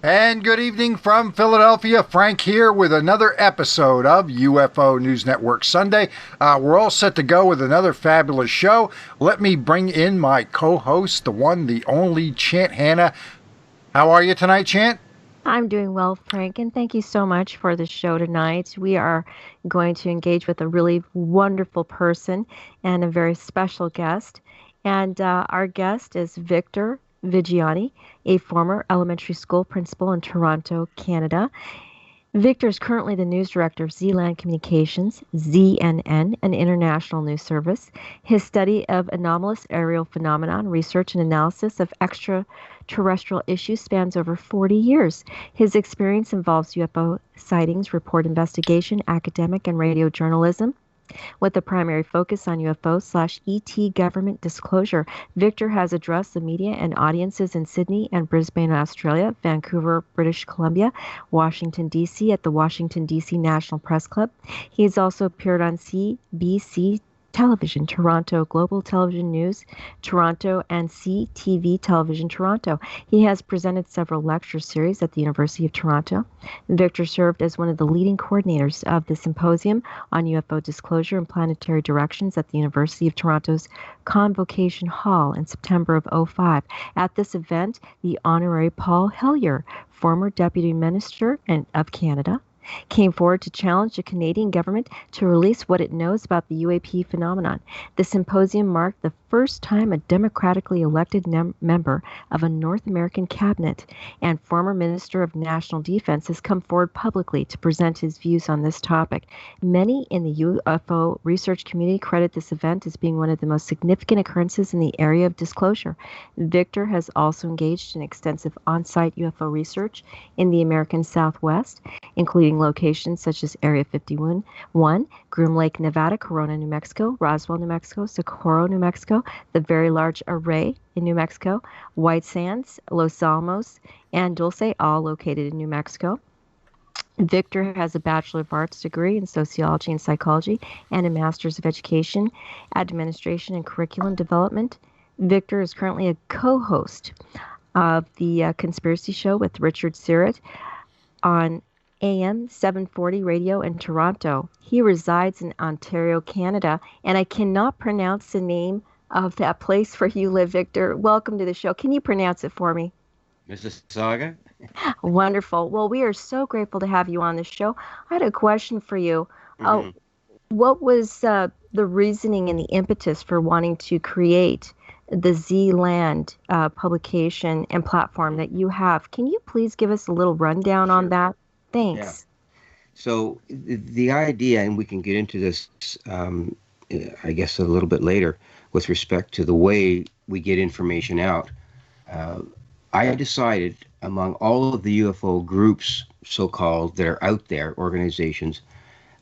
And good evening from Philadelphia. Frank here with another episode of UFO News Network Sunday. We're all set to go with another fabulous show. Let me bring in my co-host, the one, the only, Chant Hanna. How are you tonight, Chant? I'm doing well, Frank, and thank you so much for the show tonight. We are going to engage with a really wonderful person and a very special guest. And our guest is Victor Viggiani, a former elementary school principal in Toronto, Canada. Victor is currently the news director of Zealand Communications, ZNN, an international news service. His study of anomalous aerial phenomenon, research and analysis of extraterrestrial issues spans over 40 years. His experience involves UFO sightings, report investigation, academic and radio journalism, with a primary focus on UFO/ET government disclosure. Victor has addressed the media and audiences in Sydney and Brisbane, Australia, Vancouver, British Columbia, Washington, D.C. at the Washington, D.C. National Press Club. He has also appeared on CBC Television, Toronto Global Television News, Toronto, and CTV Television, Toronto. He has presented several lecture series at the University of Toronto. Victor served as one of the leading coordinators of the Symposium on UFO Disclosure and Planetary Directions at the University of Toronto's Convocation Hall in September of 2005. At this event, the Honorary Paul Hellyer, former Deputy Minister of Canada, came forward to challenge the Canadian government to release what it knows about the UAP phenomenon. The symposium marked the first time a democratically elected member of a North American cabinet and former Minister of National Defense has come forward publicly to present his views on this topic. Many in the UFO research community credit this event as being one of the most significant occurrences in the area of disclosure. Victor has also engaged in extensive on-site UFO research in the American Southwest, including locations such as Area 51, Groom Lake, Nevada, Corona, New Mexico, Roswell, New Mexico, Socorro, New Mexico, the Very Large Array in New Mexico, White Sands, Los Alamos, and Dulce, all located in New Mexico. Victor has a Bachelor of Arts degree in Sociology and Psychology and a Master's of Education, Administration, and Curriculum Development. Victor is currently a co-host of the Conspiracy Show with Richard Syrett on AM 740 radio in Toronto. He resides in Ontario, Canada, and I cannot pronounce the name of that place where you live, Victor. Welcome to the show. Can you pronounce it for me? Mississauga. Wonderful. Well, we are so grateful to have you on the show. I had a question for you. Mm-hmm. What was the reasoning and the impetus for wanting to create the Zealand publication and platform that you have? Can you please give us a little rundown on that? Thanks. Yeah. So the idea, and we can get into this, I guess, a little bit later, with respect to the way we get information out. I decided among all of the UFO groups, so-called, that are out there, organizations,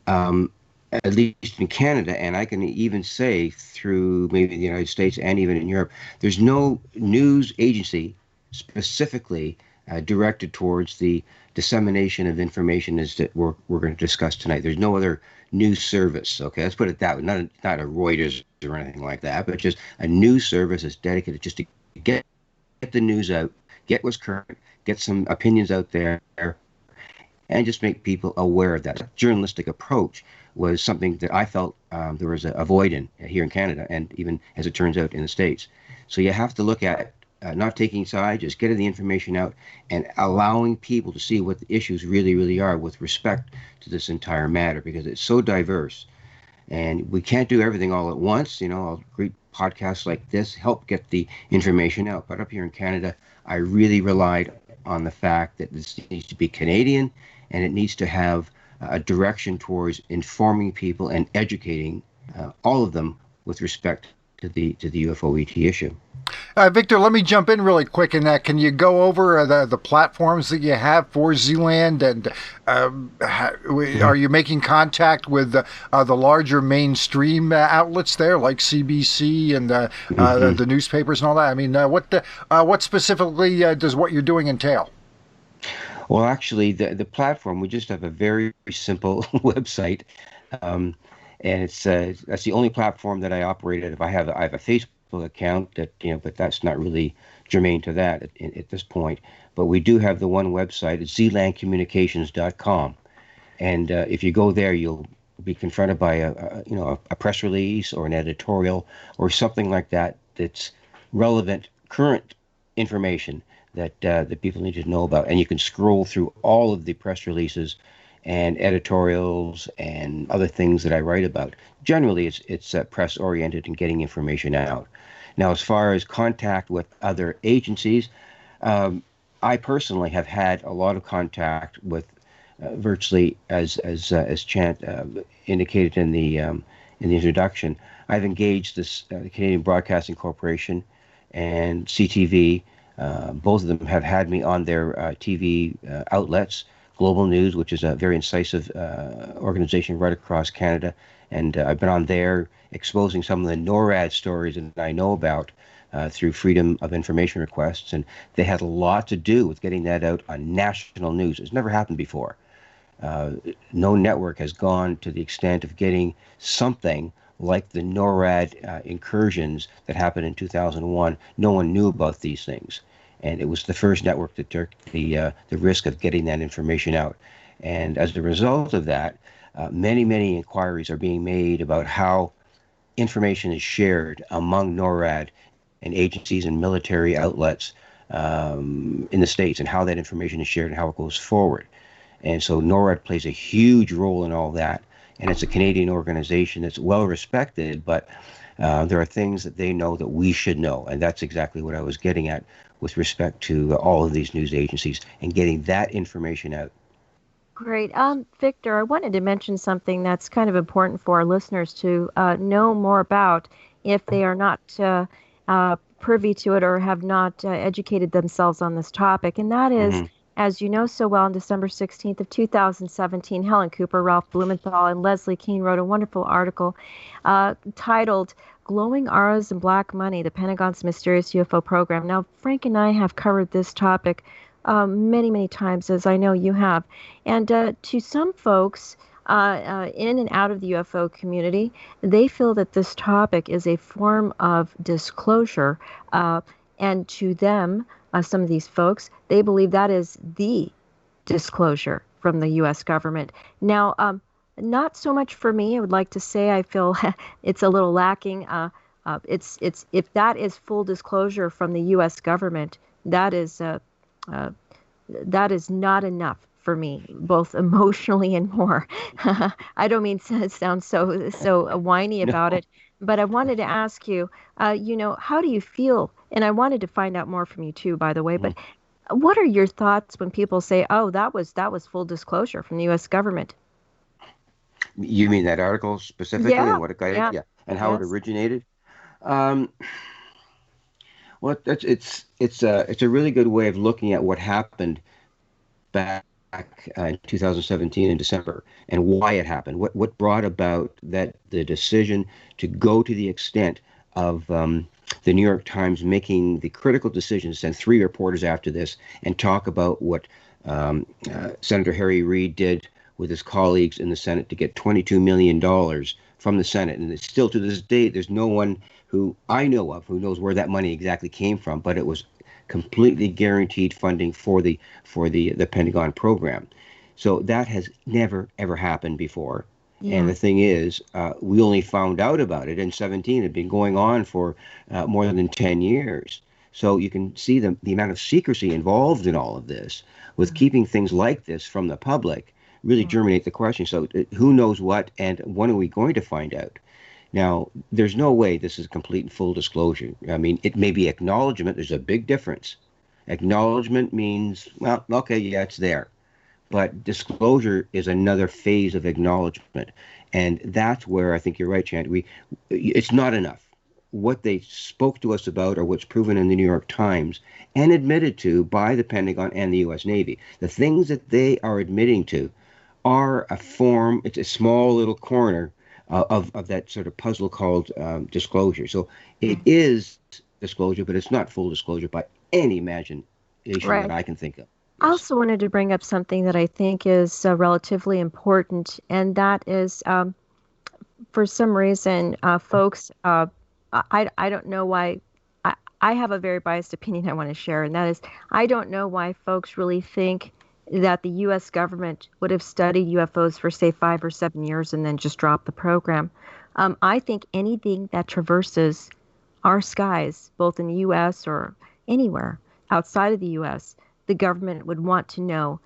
at least in Canada, and I can even say through maybe the United States and even in Europe, there's no news agency specifically directed towards the dissemination of information as that we're going to discuss tonight. There's no other news service. Okay, let's put it that way. Not a Reuters or anything like that, but just a news service that's dedicated just to get the news out, get what's current, get some opinions out there, and just make people aware of that. That journalistic approach was something that I felt there was a void in here in Canada, and even as it turns out in the States. So you have to look at not taking sides, just getting the information out and allowing people to see what the issues really, really are with respect to this entire matter, because it's so diverse. And we can't do everything all at once. You know, great podcasts like this help get the information out. But up here in Canada, I really relied on the fact that this needs to be Canadian, and it needs to have a direction towards informing people and educating all of them with respect to the UFO ET issue. Victor, let me jump in really quick in that. Can you go over the platforms that you have for Zealand, and are you making contact with the larger mainstream outlets there, like CBC and the newspapers and all that? I mean, what specifically does what you're doing entail? Well, actually, the platform, we just have a very simple website, and it's that's the only platform that I operate at. If I have a Facebook account that, but that's not really germane to that at this point. But we do have the one website, it's zlandcommunications.com. And if you go there, you'll be confronted by a press release or an editorial or something like that that's relevant, current information that people need to know about. And you can scroll through all of the press releases and editorials and other things that I write about. Generally, it's press oriented and getting information out. Now, as far as contact with other agencies, I personally have had a lot of contact with virtually, as Chant indicated in the introduction. I've engaged the Canadian Broadcasting Corporation and CTV. Both of them have had me on their TV outlets. Global News, which is a very incisive organization right across Canada, and I've been on there exposing some of the NORAD stories that I know about through Freedom of Information requests, and they had a lot to do with getting that out on national news. It's never happened before. No network has gone to the extent of getting something like the NORAD incursions that happened in 2001. No one knew about these things. And it was the first network that took the risk of getting that information out. And as a result of that, many, many inquiries are being made about how information is shared among NORAD and agencies and military outlets in the States, and how that information is shared and how it goes forward. And so NORAD plays a huge role in all that. And it's a Canadian organization that's well respected, but there are things that they know that we should know. And that's exactly what I was getting at with respect to all of these news agencies and getting that information out. Great. Victor, I wanted to mention something that's kind of important for our listeners to know more about if they are not privy to it or have not educated themselves on this topic. And that is, as you know so well, on December 16th of 2017, Helen Cooper, Ralph Blumenthal, and Leslie Kean wrote a wonderful article titled Glowing Auras and Black Money, the Pentagon's Mysterious UFO Program. Now, Frank and I have covered this topic many, many times, as I know you have. And to some folks in and out of the UFO community, they feel that this topic is a form of disclosure. And to them, some of these folks, they believe that is the disclosure from the U.S. government. Now, not so much for me. I would like to say I feel it's a little lacking. It's if that is full disclosure from the U.S. government, that is not enough for me, both emotionally and more. I don't mean to sound so whiny about it, but I wanted to ask you, how do you feel? And I wanted to find out more from you too, by the way. But what are your thoughts when people say, "Oh, that was full disclosure from the U.S. government"? You mean that article specifically, and what it got? Yeah, and how it originated? Well, it's a really good way of looking at what happened back in 2017 in December and why it happened. What brought about the decision to go to the extent of the New York Times making the critical decision to send 3 reporters after this and talk about what Senator Harry Reid did with his colleagues in the Senate to get $22 million from the Senate. And it's still to this day, there's no one who I know of who knows where that money exactly came from, but it was completely guaranteed funding for the Pentagon program. So that has never, ever happened before. Yeah. And the thing is, we only found out about it in 2017. It had been going on for more than 10 years. So you can see the amount of secrecy involved in all of this with keeping things like this from the public really germinate the question. So who knows what, and when are we going to find out? Now, there's no way this is complete and full disclosure. I mean, it may be acknowledgement. There's a big difference. Acknowledgement means, well, okay, yeah, it's there. But disclosure is another phase of acknowledgement. And that's where I think you're right, Chant. It's not enough. What they spoke to us about, or what's proven in the New York Times and admitted to by the Pentagon and the U.S. Navy, the things that they are admitting to are a form, it's a small little corner of that sort of puzzle called disclosure. So it is disclosure, but it's not full disclosure by any imagination that I can think of. I also wanted to bring up something that I think is relatively important, and that is, for some reason, folks, I don't know why. I have a very biased opinion I want to share, and that is I don't know why folks really think that the U.S. government would have studied UFOs for, say, 5 or 7 years and then just dropped the program. I think anything that traverses our skies, both in the U.S. or anywhere outside of the U.S., the government would want to know.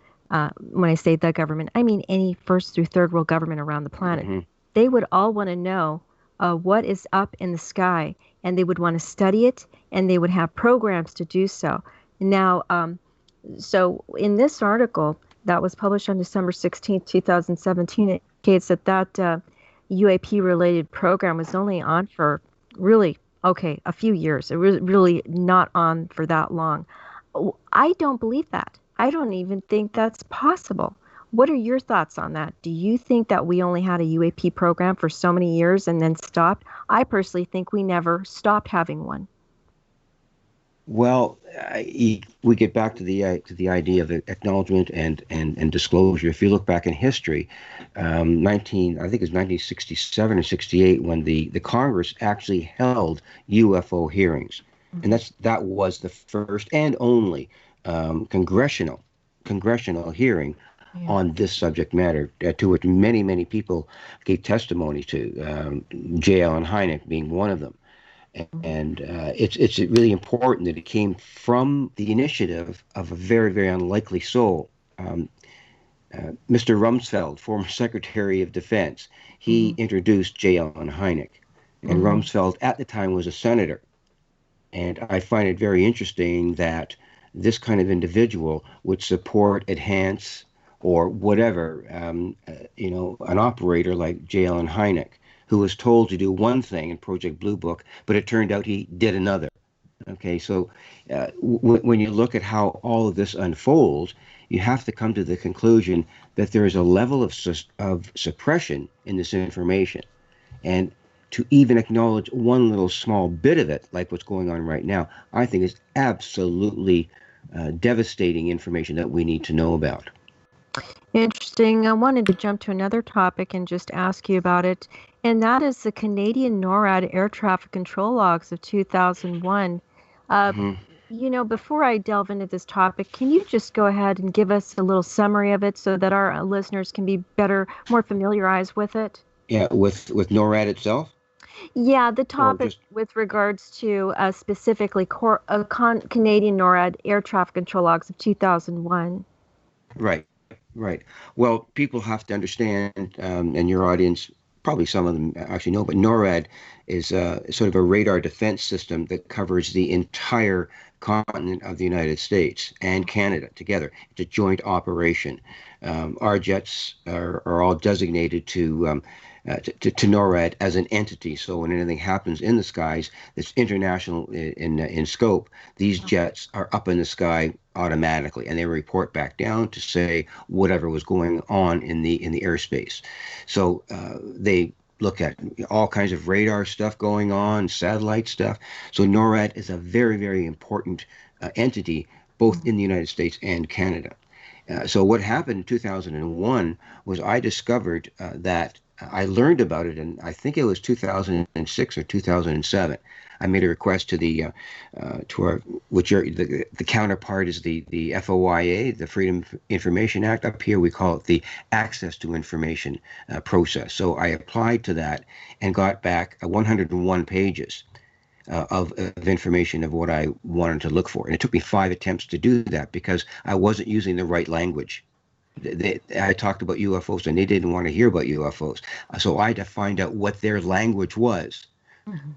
When I say the government, I mean any first through third world government around the planet. Hmm. They would all want to know what is up in the sky, and they would want to study it, and they would have programs to do so. Now, so in this article that was published on December 16th, 2017, it indicates that UAP-related program was only on for really, okay, a few years. It was really not on for that long. I don't believe that. I don't even think that's possible. What are your thoughts on that? Do you think that we only had a UAP program for so many years and then stopped? I personally think we never stopped having one. Well, we get back to the idea of acknowledgement and disclosure. If you look back in history, I think it was 1967 or 68 when the Congress actually held UFO hearings, and that was the first and only congressional hearing Yeah. on this subject matter, to which many people gave testimony to, J. Allen Hynek being one of them. And it's really important that it came from the initiative of a very unlikely soul, Mr. Rumsfeld, former Secretary of Defense. He introduced J. Allen Hynek, and Rumsfeld at the time was a senator. And I find it very interesting that this kind of individual would support, enhance, or whatever, an operator like J. Allen Hynek, who was told to do one thing in Project Blue Book, but it turned out he did another. Okay, so when you look at how all of this unfolds, you have to come to the conclusion that there is a level of suppression in this information. And to even acknowledge one little small bit of it, like what's going on right now, I think is absolutely devastating information that we need to know about. Interesting. I wanted to jump to another topic and just ask you about it, and that is the Canadian NORAD air traffic control logs of 2001. Hmm. Before I delve into this topic, can you just go ahead and give us a little summary of it so that our listeners can be more familiarized with it? Yeah, with NORAD itself, Yeah, the or topic just with regards to specifically Canadian NORAD air traffic control logs of 2001. right, right. Well, people have to understand, and your audience, probably some of them actually know, but NORAD is sort of a radar defense system that covers the entire continent of the United States and Canada together. It's a joint operation. Our jets are all designated to NORAD as an entity. So when anything happens in the skies that's international in scope, these jets are up in the sky automatically, and they report back down to say whatever was going on in the airspace. So they look at all kinds of radar stuff going on, satellite stuff. So NORAD is a very important entity, both in the United States and Canada. So what happened in 2001 was I discovered that I learned about it, and I think it was 2006 or 2007. I made a request to the counterpart is the FOIA, the Freedom of Information Act. Up here we call it the Access to Information process. So I applied to that and got back 101 pages of information of what I wanted to look for, and it took me 5 attempts to do that because I wasn't using the right language. I talked about UFOs and they didn't want to hear about UFOs. So I had to find out what their language was.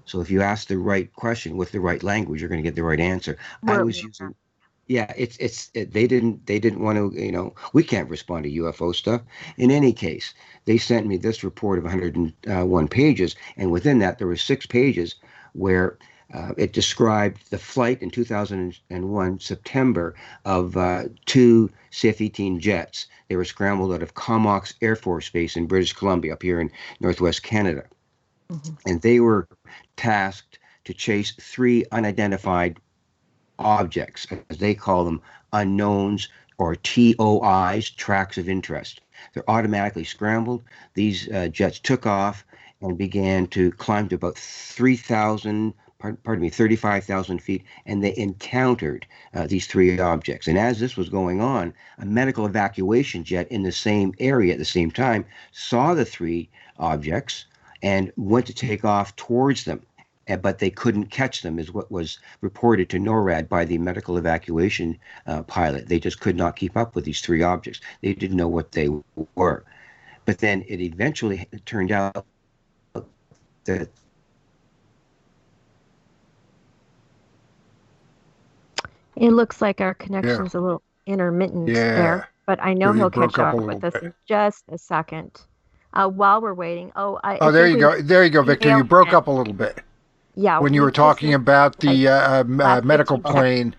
So if you ask the right question with the right language, you're going to get the right answer. I was using, yeah, they didn't want to, we can't respond to UFO stuff. In any case, they sent me this report of 101 pages. And within that, there were 6 pages where it described the flight in 2001, September, of 2 CF-18 jets. They were scrambled out of Comox Air Force Base in British Columbia, up here in northwest Canada. And they were tasked to chase 3 unidentified objects, as they call them, unknowns, or TOIs, tracks of interest. They're automatically scrambled. These jets took off and began to climb to about 3,000 pardon me, 35,000 feet, and they encountered these three objects. And as this was going on, a medical evacuation jet in the same area at the same time saw the three objects and went to take off towards them. But they couldn't catch them, is what was reported to NORAD by the medical evacuation pilot. They just could not keep up with these three objects. They didn't know what they were. But then it eventually turned out that it looks like our connection's a little intermittent there, but I know he'll catch up with us in just a second. While we're waiting, there you go. There you go, Victor. You broke up a little bit. Yeah, when you were talking about the medical plane.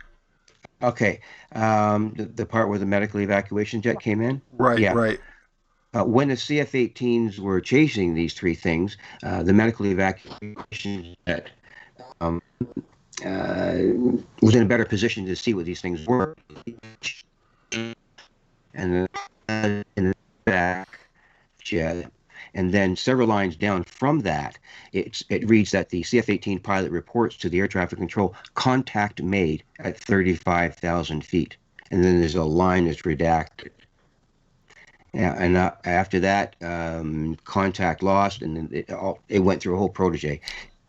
Okay, the part where the medical evacuation jet came in. Right, yeah. Right. When the CF-18s were chasing these three things, the medical evacuation jet was in a better position to see what these things were. And then in the back jet, and then several lines down from that, it reads that the CF-18 pilot reports to the air traffic control contact made at 35,000 feet. And then there's a line that's redacted. And after that, contact lost, and then it went through a whole protege.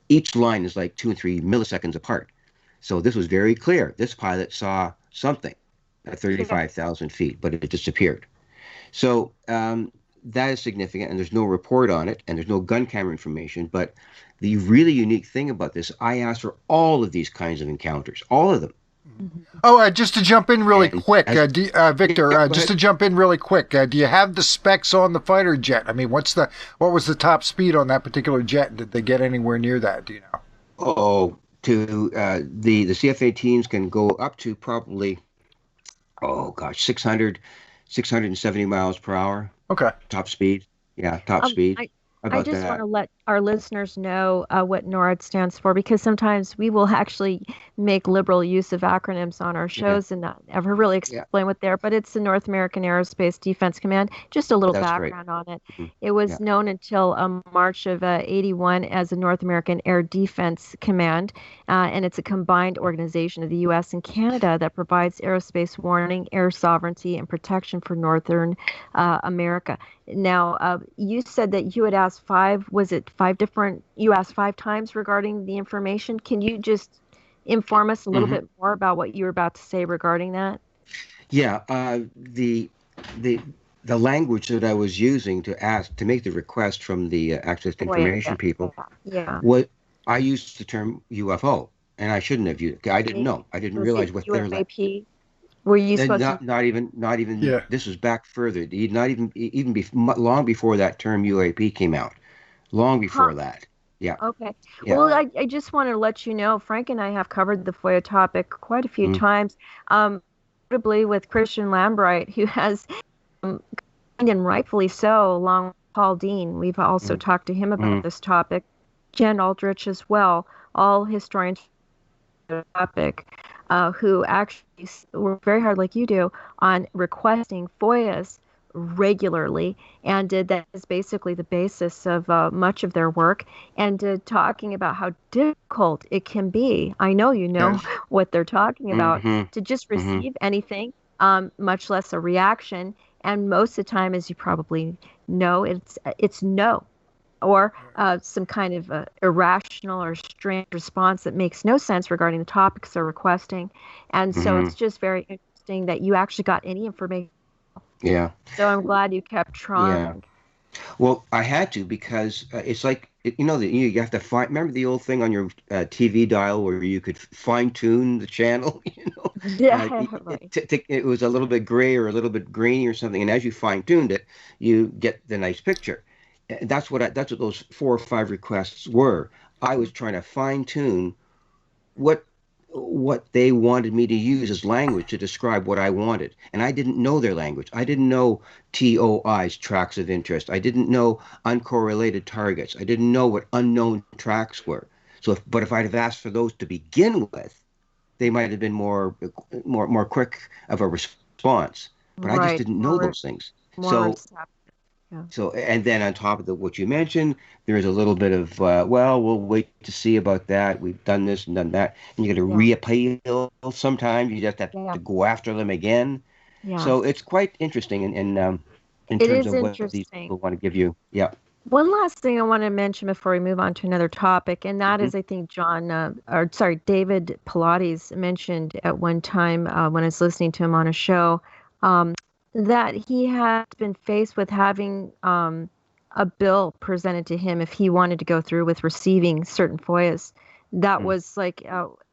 Each line is like 2 and 3 milliseconds apart. So this was very clear. This pilot saw something at 35,000 feet, but it disappeared. So that is significant, and there's no report on it, and there's no gun camera information. But the really unique thing about this, I asked for all of these kinds of encounters, all of them. Oh, just to jump in really quick, Victor, just to jump in really quick, do you have the specs on the fighter jet? I mean, what was the top speed on that particular jet? Did they get anywhere near that? Do you know? Oh, the CF-18s can go up to probably, 670 miles per hour. Okay. Top speed. Yeah, top speed. I just want to let our listeners know what NORAD stands for, because sometimes we will actually make liberal use of acronyms on our shows and not ever really explain what they're, but it's the North American Aerospace Defense Command. Just a little background on it. Mm-hmm. It was known until March of 81 as the North American Air Defense Command, and it's a combined organization of the U.S. and Canada that provides aerospace warning, air sovereignty, and protection for Northern America. Now, you said that you had asked you asked 5 times regarding the information. Can you just inform us a little bit more about what you were about to say regarding that? Yeah, the language that I was using to make the request from the access to information people, what I used the term UFO, and I shouldn't have used it. I didn't know. I didn't realize what their language. Were you supposed to? Not even. Yeah. This was back further. Not even long before that term UAP came out. Long before that. Yeah. Okay. Yeah. Well, I just want to let you know, Frank and I have covered the FOIA topic quite a few times, notably with Christian Lambright, who has, and rightfully so, along with Paul Dean. We've also talked to him about this topic. Jen Aldrich as well, all historians of the topic. Who actually work very hard, like you do, on requesting FOIAs regularly, and that is basically the basis of much of their work, and talking about how difficult it can be. I know you know what they're talking about, to just receive anything, much less a reaction, and most of the time, as you probably know, it's no. Or some kind of irrational or strange response that makes no sense regarding the topics they're requesting. And so it's just very interesting that you actually got any information. Yeah. So I'm glad you kept trying. Yeah. Well, I had to, because it's like, you have to find, remember the old thing on your TV dial where you could fine tune the channel? Yeah, right. It was a little bit gray or a little bit grainy or something. And as you fine tuned it, you get the nice picture. That's what those 4 or 5 requests were. I was trying to fine tune what they wanted me to use as language to describe what I wanted, and I didn't know their language. I didn't know TOIs, tracks of interest. I didn't know uncorrelated targets. I didn't know what unknown tracks were. So, if I'd have asked for those to begin with, they might have been more quick of a response. But I just didn't know those things. Yeah. So, and then on top of what you mentioned, there's a little bit of, well, we'll wait to see about that. We've done this and done that. And you got to Yeah. reappeal sometimes. You just have Yeah. to go after them again. Yeah. So it's quite interesting in It terms is of what these interesting. people want to give you. Yeah. One last thing I want to mention before we move on to another topic, and that Hmm. is, I think David Pilates mentioned at one time when I was listening to him on a show, um, that he had been faced with having a bill presented to him if he wanted to go through with receiving certain FOIAs. That was like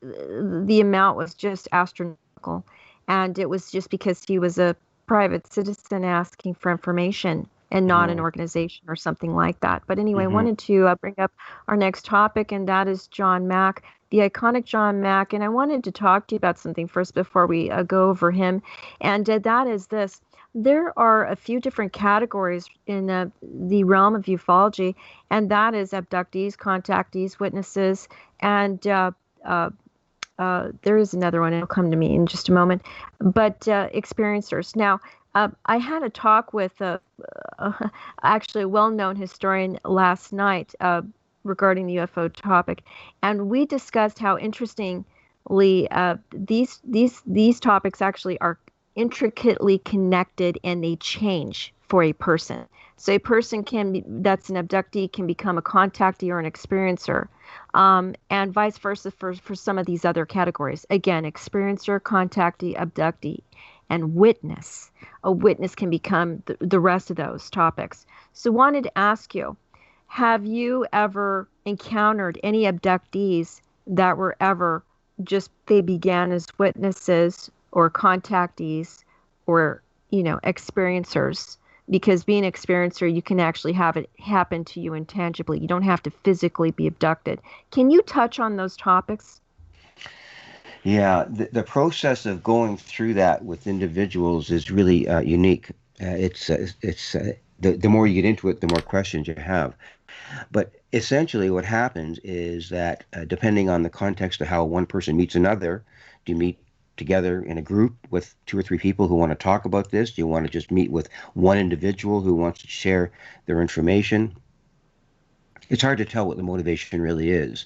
the amount was just astronomical, and it was just because he was a private citizen asking for information and not an Uh-huh. organization or something like that. But anyway, I Hmm. wanted to bring up our next topic, and that is John Mack, the iconic John Mack. And I wanted to talk to you about something first before we go over him, and that is this. There are a few different categories in the realm of ufology, and that is abductees, contactees, witnesses, and uh, there is another one. It'll come to me in just a moment. But experiencers. Now, I had a talk with actually a well-known historian last night regarding the UFO topic, and we discussed how interestingly these topics actually are intricately connected and they change for a person. So a person that's an abductee can become a contactee or an experiencer, and vice versa for some of these other categories. Again, experiencer, contactee, abductee, and witness. A witness can become the rest of those topics. So, wanted to ask you, have you ever encountered any abductees that were ever just they began as witnesses or contactees or experiencers? Because being an experiencer, you can actually have it happen to you intangibly. You don't have to physically be abducted. Can you touch on those topics? Yeah, the process of going through that with individuals is really unique. The more you get into it, the more questions you have. But essentially, what happens is that depending on the context of how one person meets another, do you meet together in a group with two or three people who want to talk about this? Do you want to just meet with one individual who wants to share their information? It's hard to tell what the motivation really is.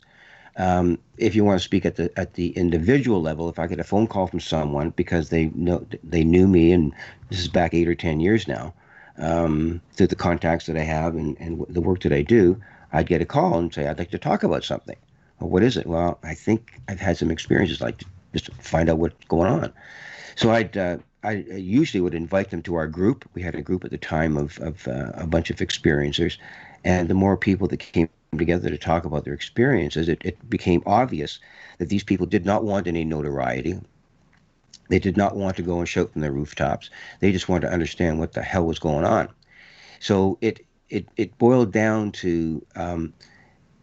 If you want to speak at the individual level, if I get a phone call from someone because they knew me, and this is back 8 or 10 years now, through the contacts that I have and the work that I do, I'd get a call and say I'd like to talk about something. Well, what is it? Well, I think I've had some experiences like just to find out what's going on. So I usually would invite them to our group. We had a group at the time of a bunch of experiencers, and the more people that came together to talk about their experiences, it became obvious that these people did not want any notoriety. They did not want to go and shout from the rooftops. They just wanted to understand what the hell was going on. So it boiled down to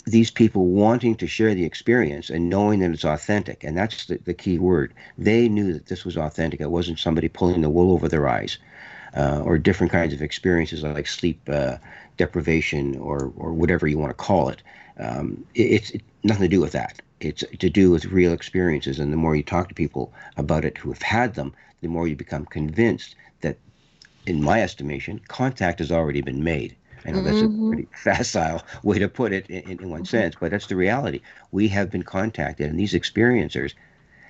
these people wanting to share the experience and knowing that it's authentic. And that's the key word. They knew that this was authentic. It wasn't somebody pulling the wool over their eyes, or different kinds of experiences like sleep deprivation or whatever you want to call it. It's nothing to do with that. It's to do with real experiences. And the more you talk to people about it who have had them, the more you become convinced that, in my estimation, contact has already been made. I know that's a Mm-hmm. pretty facile way to put it in one Mm-hmm. sense, but that's the reality. We have been contacted, and these experiencers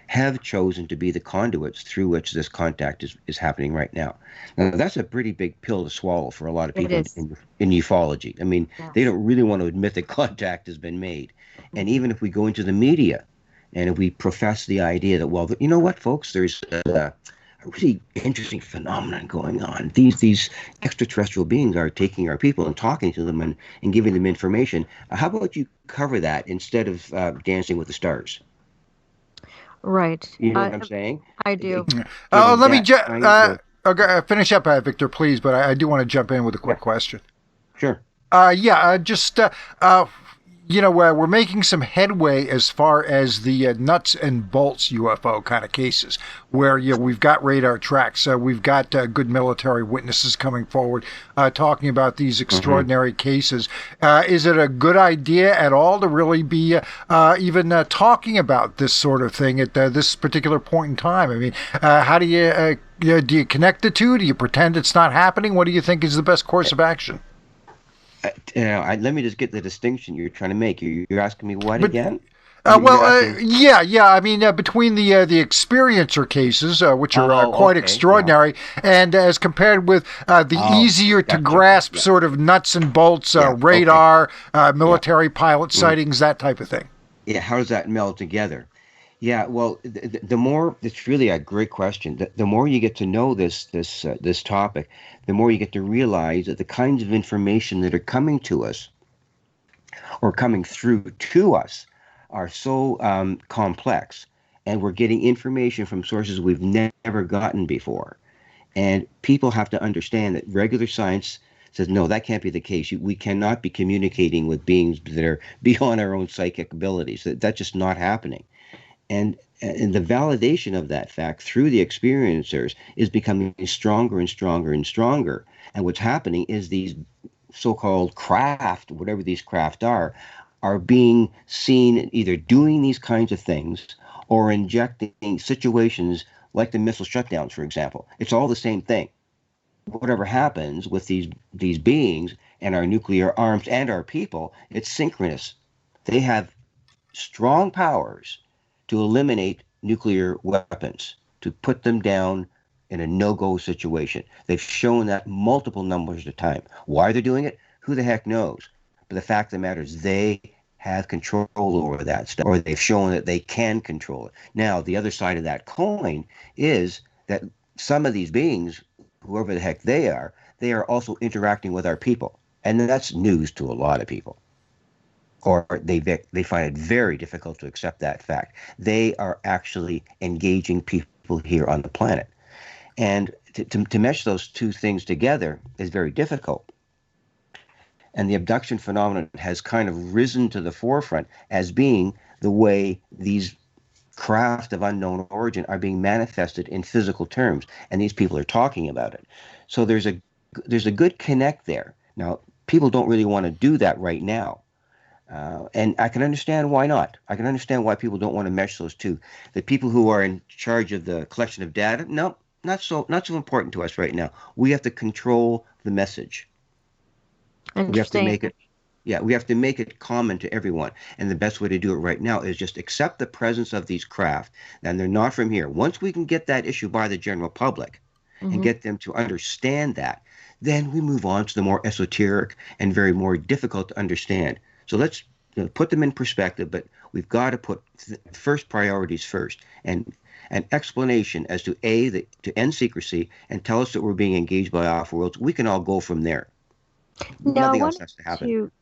have chosen to be the conduits through which this contact is happening right now. Now, that's a pretty big pill to swallow for a lot of It people is. in ufology. I mean, they Yes. don't really want to admit that contact has been made. And even if we go into the media and if we profess the idea that, well, you know what, folks, there's a really interesting phenomenon going on. These extraterrestrial beings are taking our people and talking to them and giving them information. How about you cover that instead of Dancing with the Stars? Right. You know what I'm saying? I do. Giving Let me that kind of okay, finish up, Victor, please. But I do want to jump in with a yeah, quick question. sure. Yeah, just we're making some headway as far as the nuts and bolts UFO kind of cases, where we've got radar tracks, we've got good military witnesses coming forward talking about these extraordinary cases. Is it a good idea at all to really be even talking about this sort of thing at this particular point in time? I mean, how do you connect the two? Do you pretend it's not happening? What do you think is the best course of action? Let me just get the distinction you're trying to make. You're asking me what again? Yeah. I mean, between the experiencer cases, which are quite extraordinary, and as compared with the easier to grasp sort of nuts and bolts radar, military pilot sightings, that type of thing. Yeah, how does that meld together? Yeah, well, the more, it's really a great question. The more you get to know this topic, the more you get to realize that the kinds of information that are coming to us or coming through to us are so complex, and we're getting information from sources we've never gotten before. And people have to understand that regular science says, no, that can't be the case. We cannot be communicating with beings that are beyond our own psychic abilities. That's just not happening. And the validation of that fact through the experiencers is becoming stronger and stronger and stronger. And what's happening is these so-called craft, whatever these craft are being seen either doing these kinds of things or injecting situations like the missile shutdowns, for example. It's all the same thing. Whatever happens with these beings and our nuclear arms and our people, it's synchronous. They have strong powers to eliminate nuclear weapons, to put them down in a no-go situation. They've shown that multiple numbers of time. Why they're doing it, who the heck knows? But the fact of the matter is they have control over that stuff, or they've shown that they can control it. Now, the other side of that coin is that some of these beings, whoever the heck they are also interacting with our people. And that's news to a lot of people. Or they find it very difficult to accept that fact. They are actually engaging people here on the planet. And to mesh those two things together is very difficult. And the abduction phenomenon has kind of risen to the forefront as being the way these craft of unknown origin are being manifested in physical terms. And these people are talking about it. So there's a good connect there. Now, people don't really want to do that right now. And I can understand why not. I can understand why people don't want to mesh those two. The people who are in charge of the collection of data, no, not so important to us right now. We have to control the message. We have to make it, we have to make it common to everyone. And the best way to do it right now is just accept the presence of these craft, and they're not from here. Once we can get that issue by the general public and get them to understand that, then we move on to the more esoteric and very more difficult to understand. So let's put them in perspective, but we've got to put first priorities first, and an explanation as to to end secrecy and tell us that we're being engaged by off-worlds. We can all go from there. Now, Nothing else has to happen.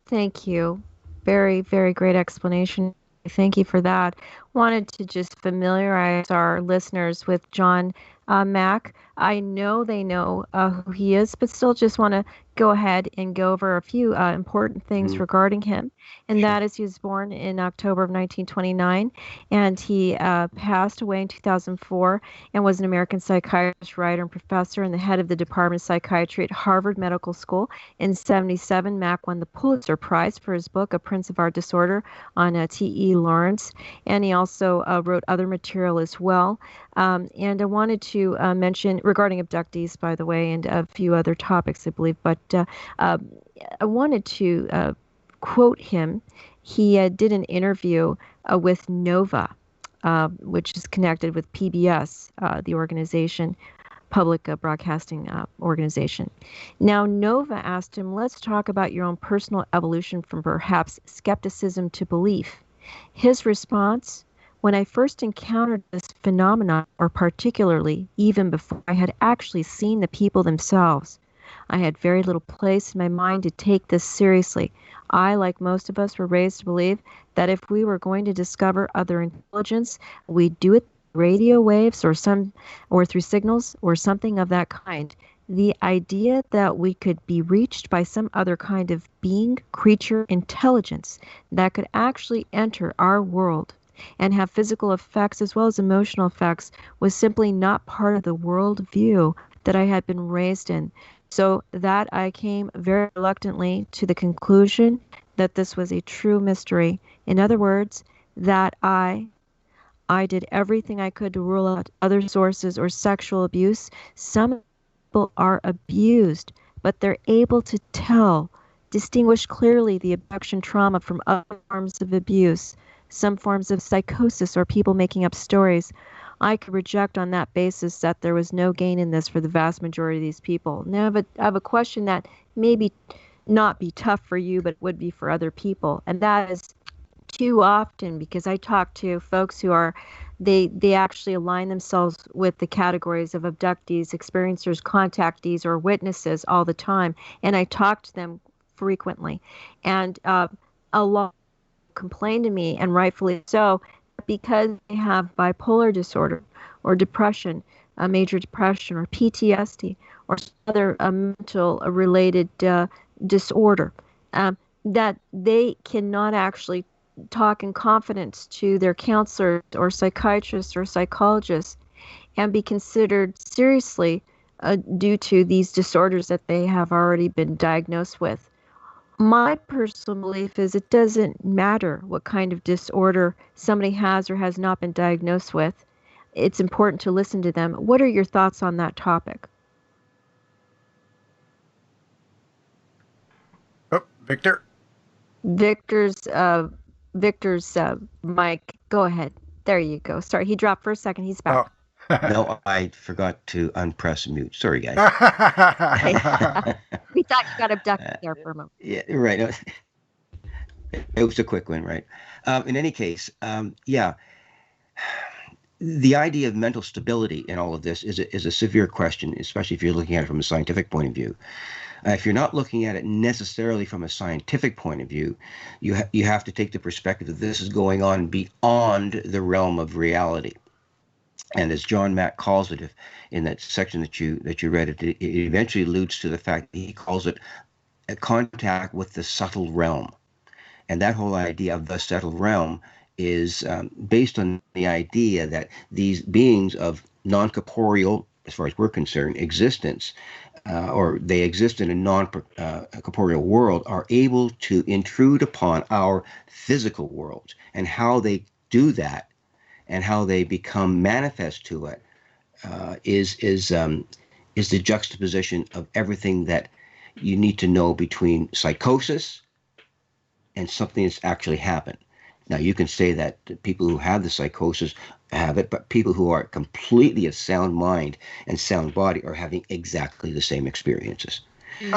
Thank you. Very, very great explanation. Thank you for that. Wanted to just familiarize our listeners with John Mack. I know they know who he is, but still just want to go ahead and go over a few important things regarding him. And that is, he was born in October of 1929, and he passed away in 2004 and was an American psychiatrist, writer, and professor, and the head of the Department of Psychiatry at Harvard Medical School. In 1977, Mack won the Pulitzer Prize for his book, A Prince of Our Disorder, on T.E. Lawrence, and he also wrote other material as well. And I wanted to mention regarding abductees, by the way, and a few other topics, I believe, but I wanted to quote him. He did an interview with NOVA, which is connected with PBS, the organization, public broadcasting organization. Now, NOVA asked him, let's talk about your own personal evolution from perhaps skepticism to belief. His response, when I first encountered this phenomenon, or particularly even before I had actually seen the people themselves, I had very little place in my mind to take this seriously. I, like most of us, were raised to believe that if we were going to discover other intelligence, we'd do it through radio waves or through signals or something of that kind. the idea that we could be reached by some other kind of being, creature, intelligence that could actually enter our world and have physical effects as well as emotional effects was simply not part of the world view that I had been raised in. So that I came very reluctantly to the conclusion that this was a true mystery. In other words, that I did everything I could to rule out other sources or sexual abuse. Some people are abused, but they're able to distinguish clearly the abduction trauma from other forms of abuse, some forms of psychosis or people making up stories. I could reject on that basis that there was no gain in this for the vast majority of these people. Now, I have a question that maybe not be tough for you, but would be for other people, and that is too often because I talk to folks who are they actually align themselves with the categories of abductees, experiencers, contactees, or witnesses all the time, and I talk to them frequently, and a lot complain to me, and rightfully so, because they have bipolar disorder or depression, a major depression, or PTSD, or other mental related disorder, that they cannot actually talk in confidence to their counselors or psychiatrists or psychologists and be considered seriously due to these disorders that they have already been diagnosed with. My personal belief is it doesn't matter what kind of disorder somebody has or has not been diagnosed with. It's important to listen to them. What are your thoughts on that topic? Oh, Victor. Victor's mic. Go ahead. There you go. Sorry, he dropped for a second. He's back. Oh. No, I forgot to unpress mute. Sorry, guys. We thought you got abducted there for a moment. Yeah, right. It was a quick one, right? In any case, yeah, the idea of mental stability in all of this is a severe question, especially if you're looking at it from a scientific point of view. If you're not looking at it necessarily from a scientific point of view, you have to take the perspective that this is going on beyond the realm of reality. And as John Mack calls it, in that section that you read, it eventually alludes to the fact that he calls it a contact with the subtle realm. And that whole idea of the subtle realm is based on the idea that these beings of non-corporeal, as far as we're concerned, existence, or they exist in a non-corporeal world, are able to intrude upon our physical world. And how they do that and how they become manifest to it is the juxtaposition of everything that you need to know between psychosis and something that's actually happened. Now, you can say that the people who have the psychosis have it, but people who are completely of sound mind and sound body are having exactly the same experiences.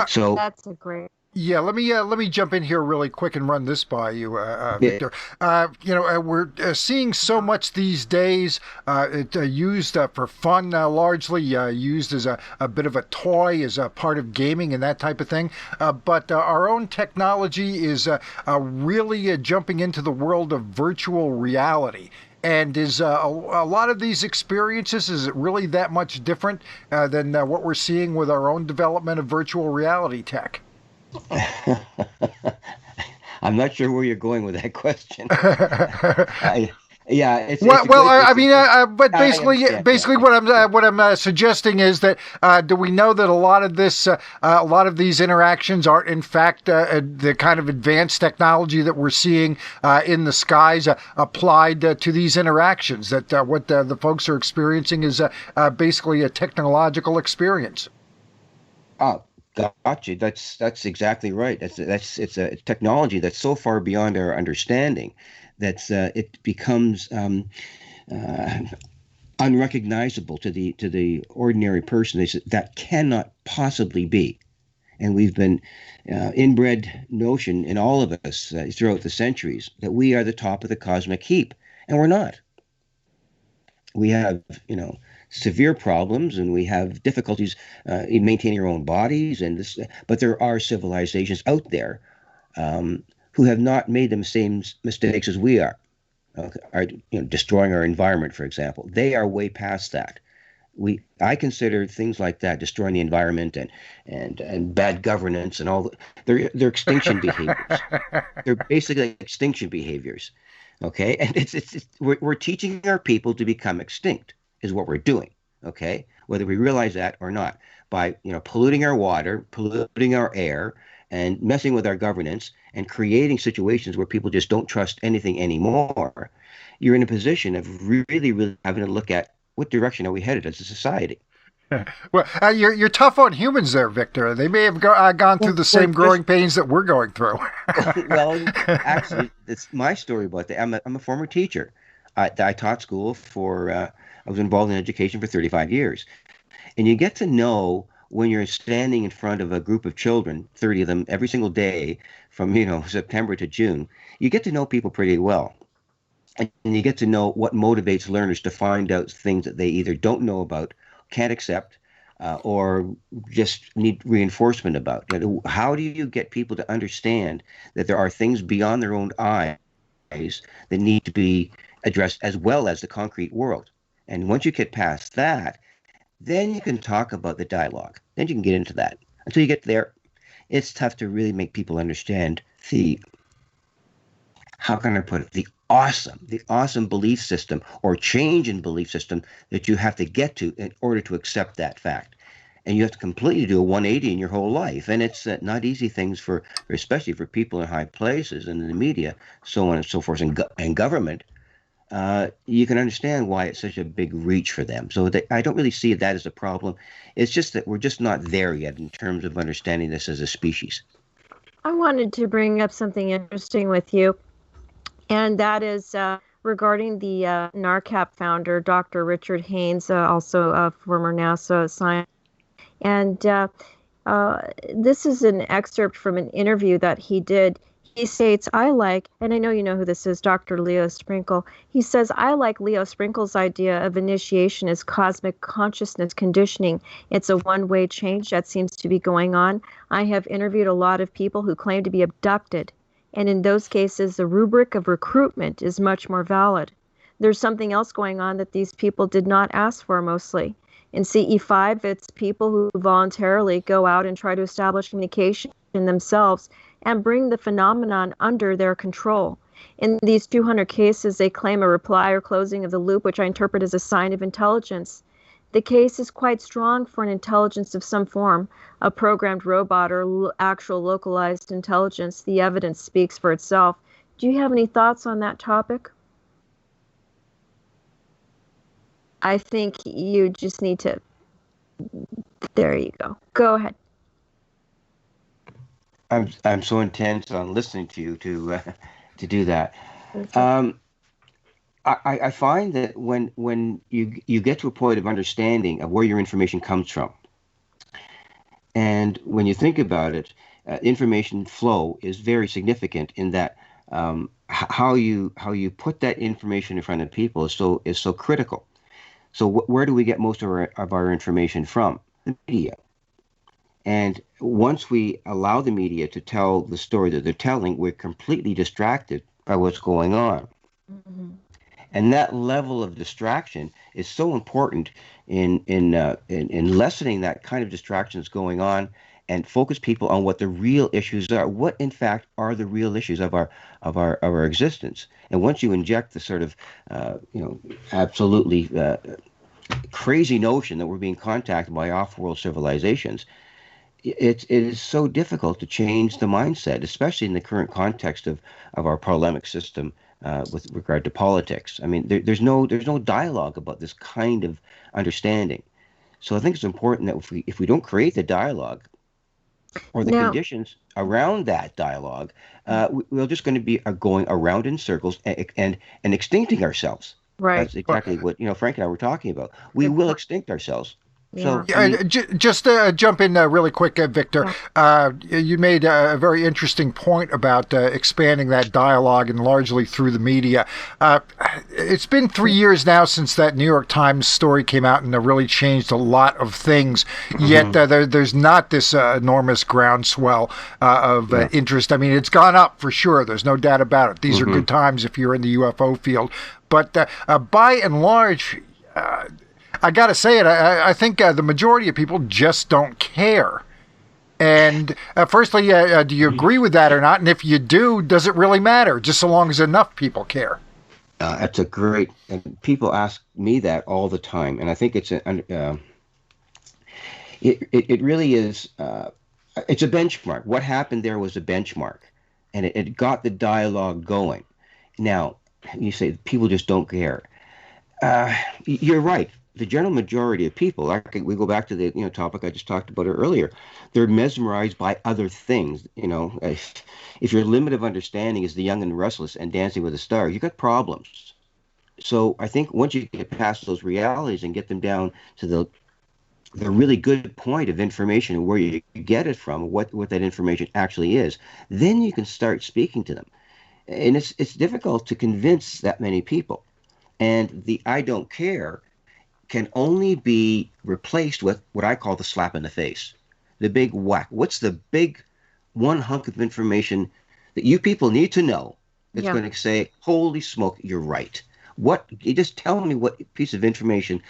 So that's a great. Yeah, let me jump in here really quick and run this by you, Victor. We're seeing so much these days. It used for fun, largely used as a bit of a toy, as a part of gaming and that type of thing. But our own technology is really jumping into the world of virtual reality. And is a lot of these experiences, is it really that much different than what we're seeing with our own development of virtual reality tech? I'm not sure where you're going with that question. But basically, what I'm suggesting is that do we know that a lot of these interactions aren't in fact the kind of advanced technology that we're seeing in the skies applied to these interactions? That what the folks are experiencing is basically a technological experience. Gotcha. That's exactly right. It's a technology that's so far beyond our understanding that it becomes unrecognizable to the ordinary person. That cannot possibly be. And we've been inbred notion in all of us throughout the centuries that we are the top of the cosmic heap, and we're not. We have, severe problems, and we have difficulties in maintaining our own bodies, but there are civilizations out there who have not made the same mistakes as we are, destroying our environment, for example. They are way past that. I consider things like that, destroying the environment and bad governance and all. They're extinction behaviors. They're basically extinction behaviors. Okay, and we're teaching our people to become extinct is what we're doing. Okay, whether we realize that or not, by polluting our water, polluting our air, and messing with our governance and creating situations where people just don't trust anything anymore. You're in a position of really, really having to look at what direction are we headed as a society. Well, you're tough on humans there, Victor. They may have gone through the same growing pains that we're going through. Well, actually, it's my story about that. I'm a former teacher. I taught school I was involved in education for 35 years. And you get to know when you're standing in front of a group of children, 30 of them every single day from, September to June, you get to know people pretty well. And you get to know what motivates learners to find out things that they either don't know about, can't accept, or just need reinforcement about. How do you get people to understand that there are things beyond their own eyes that need to be addressed as well as the concrete world? And once you get past that, then you can talk about the dialogue. Then you can get into that. Until you get there, it's tough to really make people understand how can I put it, the awesome belief system or change in belief system that you have to get to in order to accept that fact. And you have to completely do a 180 in your whole life. And it's not easy things especially for people in high places and in the media, so on and so forth, and government. You can understand why it's such a big reach for them. So I don't really see that as a problem. It's just that we're just not there yet in terms of understanding this as a species. I wanted to bring up something interesting with you, and that is regarding the NARCAP founder, Dr. Richard Haynes, also a former NASA scientist. And this is an excerpt from an interview that he did. He states, and I know you know who this is, Dr. Leo Sprinkle. He says, I like Leo Sprinkle's idea of initiation as cosmic consciousness conditioning. It's a one-way change that seems to be going on. I have interviewed a lot of people who claim to be abducted. And in those cases, the rubric of recruitment is much more valid. There's something else going on that these people did not ask for mostly. In CE5, it's people who voluntarily go out and try to establish communication in themselves and bring the phenomenon under their control. In these 200 cases, they claim a reply or closing of the loop, which I interpret as a sign of intelligence. The case is quite strong for an intelligence of some form, a programmed robot or actual localized intelligence. The evidence speaks for itself. Do you have any thoughts on that topic? I think you just need to... There you go. Go ahead. I'm so intent on listening to you to do that. I find that when you get to a point of understanding of where your information comes from, and when you think about it, information flow is very significant in that how you put that information in front of people is so critical. So where do we get most of our information from? The media. And once we allow the media to tell the story that they're telling, we're completely distracted by what's going on. Mm-hmm. And that level of distraction is so important in lessening that kind of distractions going on, and focus people on what the real issues are. What, in fact, are the real issues of our existence? And once you inject the sort of absolutely crazy notion that we're being contacted by off-world civilizations, it is so difficult to change the mindset, especially in the current context of our polemic system with regard to politics. I mean, there's no dialogue about this kind of understanding. So I think it's important that if we don't create the dialogue or the conditions around that dialogue, we're just going to be going around in circles and extincting ourselves. Right. That's exactly what Frank and I were talking about. We will extinct ourselves. Yeah. So just jump in really quick, Victor. You made a very interesting point about expanding that dialogue and largely through the media. It's been 3 years now since that New York Times story came out and really changed a lot of things. Yet there's not this enormous groundswell of interest. I mean, it's gone up for sure. There's no doubt about it. These are good times if you're in the UFO field. But by and large, I got to say it. I think the majority of people just don't care. And firstly, do you agree with that or not? And if you do, does it really matter? Just so long as enough people care. That's a great. And people ask me that all the time, and I think it's it really is. It's a benchmark. What happened there was a benchmark, and it got the dialogue going. Now, you say people just don't care. You're right. The general majority of people, like we go back to the topic I just talked about earlier, they're mesmerized by other things. If your limit of understanding is The Young and the Restless and Dancing with the Stars, you got problems. So I think once you get past those realities and get them down to the really good point of information and where you get it from, what that information actually is, then you can start speaking to them. And it's difficult to convince that many people. And the I don't care can only be replaced with what I call the slap in the face, the big whack. What's the big one hunk of information that you people need to know that's going to say, holy smoke, you're right. You just tell me what piece of information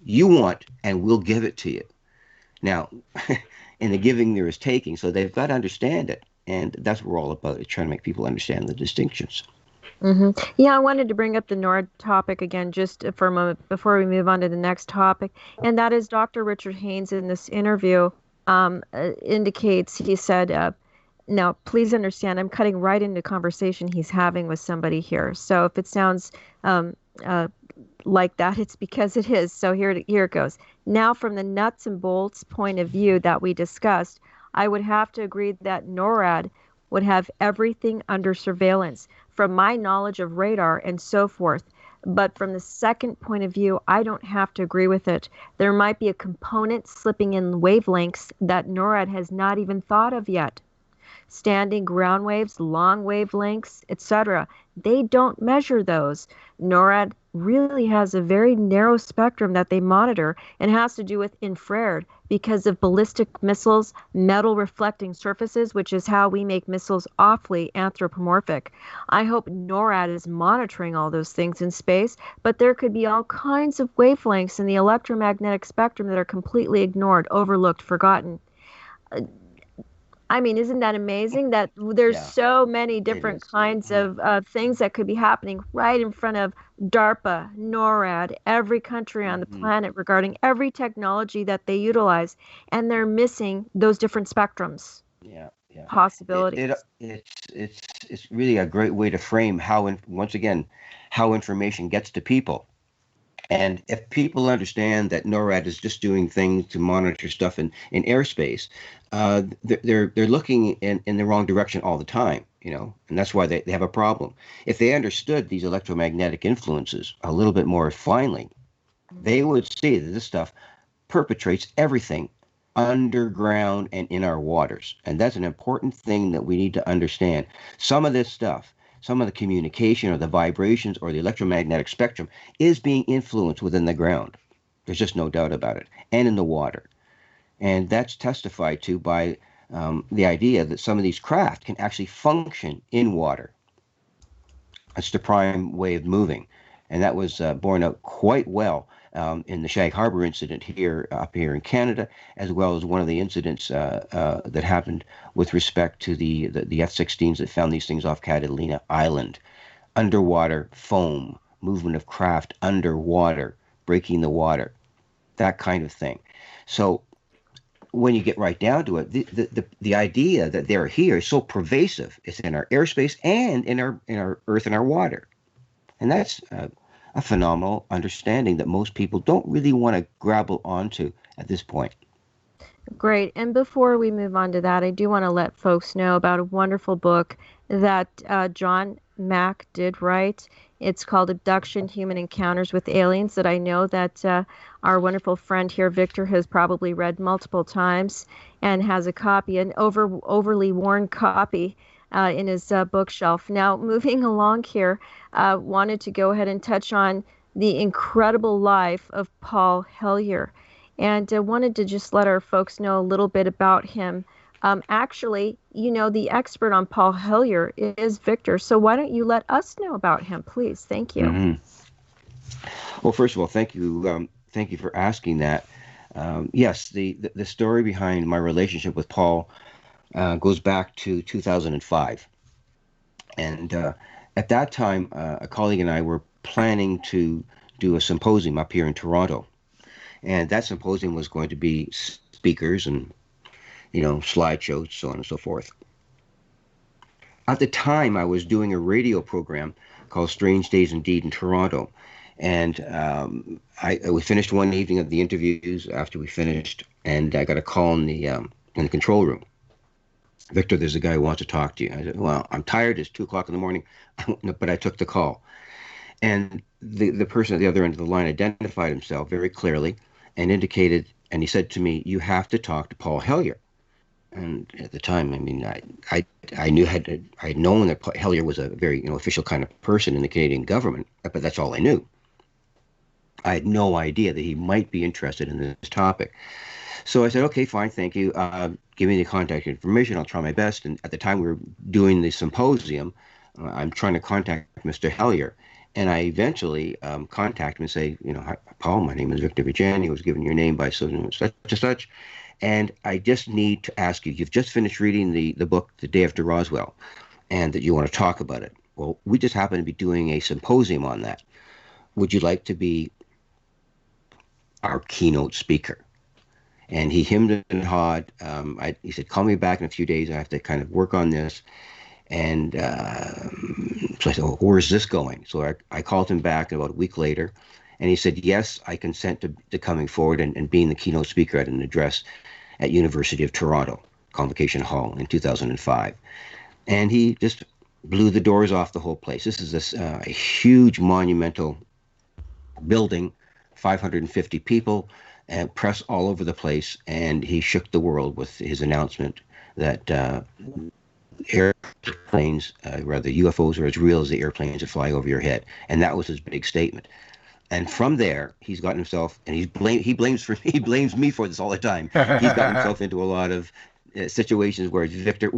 you want and we'll give it to you. Now, in the giving there is taking, so they've got to understand it. And that's what we're all about, is trying to make people understand the distinctions. Mm-hmm. Yeah, I wanted to bring up the NORAD topic again just for a moment before we move on to the next topic. And that is Dr. Richard Haynes in this interview indicates, he said, now, please understand, I'm cutting right into conversation he's having with somebody here. So if it sounds like that, it's because it is. So here it goes. Now, from the nuts and bolts point of view that we discussed, I would have to agree that NORAD would have everything under surveillance, from my knowledge of radar and so forth. But from the second point of view, I don't have to agree with it. There might be a component slipping in wavelengths that NORAD has not even thought of yet. Standing ground waves, long wavelengths, etc. They don't measure those. NORAD really has a very narrow spectrum that they monitor and has to do with infrared because of ballistic missiles, metal reflecting surfaces, which is how we make missiles awfully anthropomorphic. I hope NORAD is monitoring all those things in space, but there could be all kinds of wavelengths in the electromagnetic spectrum that are completely ignored, overlooked, forgotten. I mean, isn't that amazing that there's so many different kinds of things that could be happening right in front of DARPA, NORAD, every country on the planet regarding every technology that they utilize, and they're missing those different spectrums. Possibilities. It's really a great way to frame how information gets to people. And if people understand that NORAD is just doing things to monitor stuff in airspace, they're looking in the wrong direction all the time, and that's why they have a problem. If they understood these electromagnetic influences a little bit more finely, they would see that this stuff perpetrates everything underground and in our waters. And that's an important thing that we need to understand. Some of this stuff, some of the communication or the vibrations or the electromagnetic spectrum is being influenced within the ground. There's just no doubt about it. And in the water. And that's testified to by the idea that some of these craft can actually function in water. That's the prime way of moving. And that was borne out quite well in the Shag Harbor incident up here in Canada, as well as one of the incidents that happened with respect to the F-16s that found these things off Catalina Island. Underwater foam, movement of craft underwater, breaking the water, that kind of thing. So when you get right down to it, the idea that they're here is so pervasive. It's in our airspace and in our earth and our water. And that's a phenomenal understanding that most people don't really want to grapple onto at this point. Great. And before we move on to that, I do want to let folks know about a wonderful book that John Mack did write. It's called Abduction, Human Encounters with Aliens, that I know that our wonderful friend here, Victor, has probably read multiple times and has a copy, an overly worn copy in his bookshelf. Now, moving along here, wanted to go ahead and touch on the incredible life of Paul Hellyer. And wanted to just let our folks know a little bit about him. Actually, the expert on Paul Hellyer is Victor. So why don't you let us know about him, please? Thank you. Mm-hmm. Well, first of all, thank you Thank you for asking that. Yes, the story behind my relationship with Paul goes back to 2005. And at that time, a colleague and I were planning to do a symposium up here in Toronto. And that symposium was going to be speakers and, slideshows, so on and so forth. At the time, I was doing a radio program called Strange Days Indeed in Toronto. And we finished one evening of the interviews after we finished, and I got a call in the control room. Victor, there's a guy who wants to talk to you. I said, well, I'm tired. It's 2 o'clock in the morning, but I took the call. And the person at the other end of the line identified himself very clearly and indicated, and he said to me, you have to talk to Paul Hellyer. And at the time, I mean, I knew I had known that Hellyer was a very official kind of person in the Canadian government, but that's all I knew. I had no idea that he might be interested in this topic. So I said, okay, fine, thank you. Give me the contact information. I'll try my best. And at the time we were doing the symposium, I'm trying to contact Mr. Hellyer. And I eventually contact him and say, hi, Paul, my name is Victor Viggiani. I was given your name by such and such. And I just need to ask you, you've just finished reading the book, The Day After Roswell, and that you want to talk about it. Well, we just happen to be doing a symposium on that. Would you like to be our keynote speaker? And he hemmed and hawed. He said, call me back in a few days. I have to kind of work on this. And so I said, well, where's this going? So I called him back about a week later. And he said, yes, I consent to coming forward and being the keynote speaker at an address at University of Toronto, Convocation Hall in 2005. And he just blew the doors off the whole place. This is a huge monumental building, 550 people, and press all over the place. And he shook the world with his announcement that airplanes, rather UFOs, are as real as the airplanes that fly over your head. And that was his big statement. And from there, he's gotten himself, and he blames me for this all the time. He's gotten himself into a lot of situations where, Victor,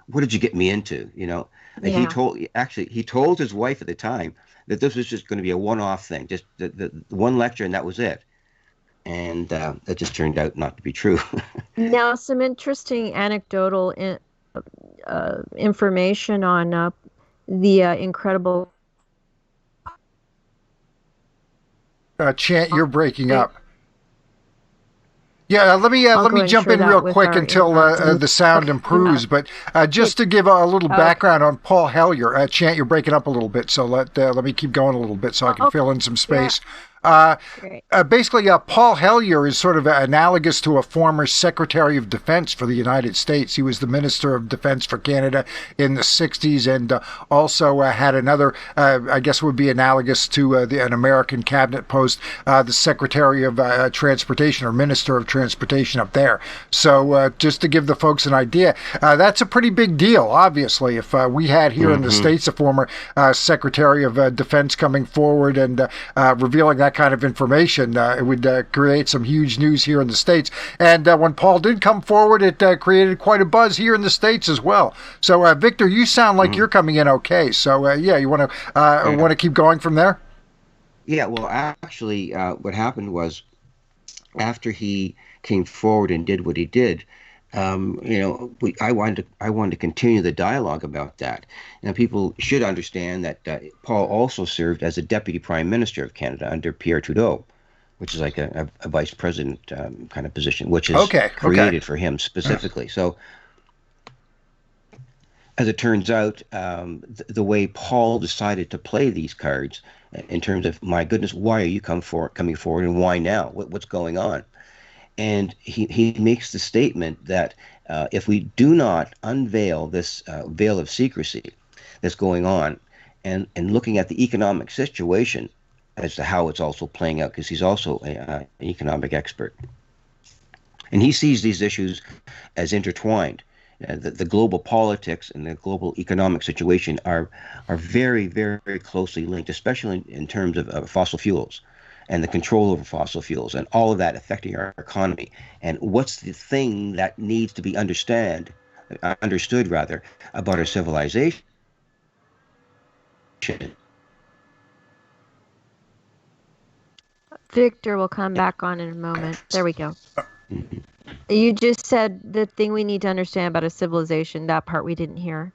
what did you get me into? And he told his wife at the time that this was just going to be a one-off thing, just the one lecture, and that was it. And that just turned out not to be true. Now, some interesting anecdotal information on the incredible. Chant, you're breaking up. Yeah, let me jump in real quick until the sound improves. But just to give a little background on Paul Hellyer, Chant, you're breaking up a little bit, so let me keep going a little bit so I can fill in some space. Basically, Paul Hellyer is sort of analogous to a former Secretary of Defense for the United States. He was the Minister of Defense for Canada in the 60s, and also had another, I guess would be analogous to an American cabinet post, the Secretary of Transportation or Minister of Transportation up there. So just to give the folks an idea, that's a pretty big deal, obviously. If we had here in the States a former Secretary of Defense coming forward and revealing that kind of information, it would create some huge news here in the States. And when Paul did come forward, it created quite a buzz here in the States as well. So, Victor, you sound like you're coming in okay. So, you want to keep going from there? Yeah. Well, actually, what happened was after he came forward and did what he did, I wanted to continue the dialogue about that. Now, people should understand that Paul also served as a Deputy Prime Minister of Canada under Pierre Trudeau, which is like a vice president kind of position, which is created for him specifically. So, as it turns out, the way Paul decided to play these cards, in terms of, my goodness, why are you coming forward, and why now? What's going on? And he makes the statement that if we do not unveil this veil of secrecy that's going on, and looking at the economic situation as to how it's also playing out, because he's also an economic expert, and he sees these issues as intertwined. The global politics and the global economic situation are very, very, very closely linked, especially in terms of fossil fuels and the control over fossil fuels and all of that affecting our economy. And what's the thing that needs to be understood about our civilization? Victor will come back on in a moment. There we go. Mhm. You just said the thing we need to understand about a civilization. That part we didn't hear.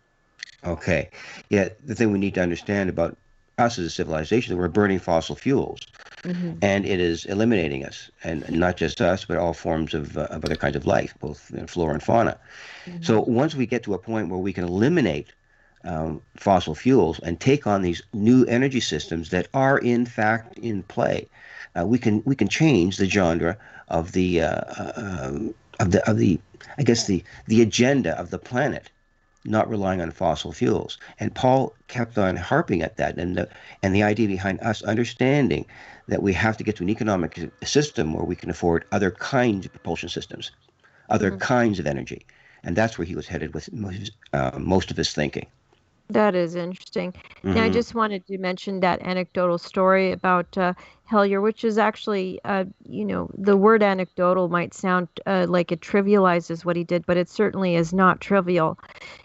Okay. Yeah, the thing we need to understand about us as a civilization, that we're burning fossil fuels, Hmm. and it is eliminating us, and not just us, but all forms of other kinds of life, both flora and fauna. So Hmm. once we get to a point where we can eliminate fossil fuels and take on these new energy systems that are in fact in play, we can change the genre of the I guess the agenda of the planet, not relying on fossil fuels. And Paul kept on harping at that, and the idea behind us understanding that we have to get to an economic system where we can afford other kinds of propulsion systems, other Hmm. kinds of energy, and that's where he was headed with most of his thinking. That is interesting. Now, I Hmm. just wanted to mention that anecdotal story about Hellyer, which is actually, the word anecdotal might sound like it trivializes what he did, but it certainly is not trivial.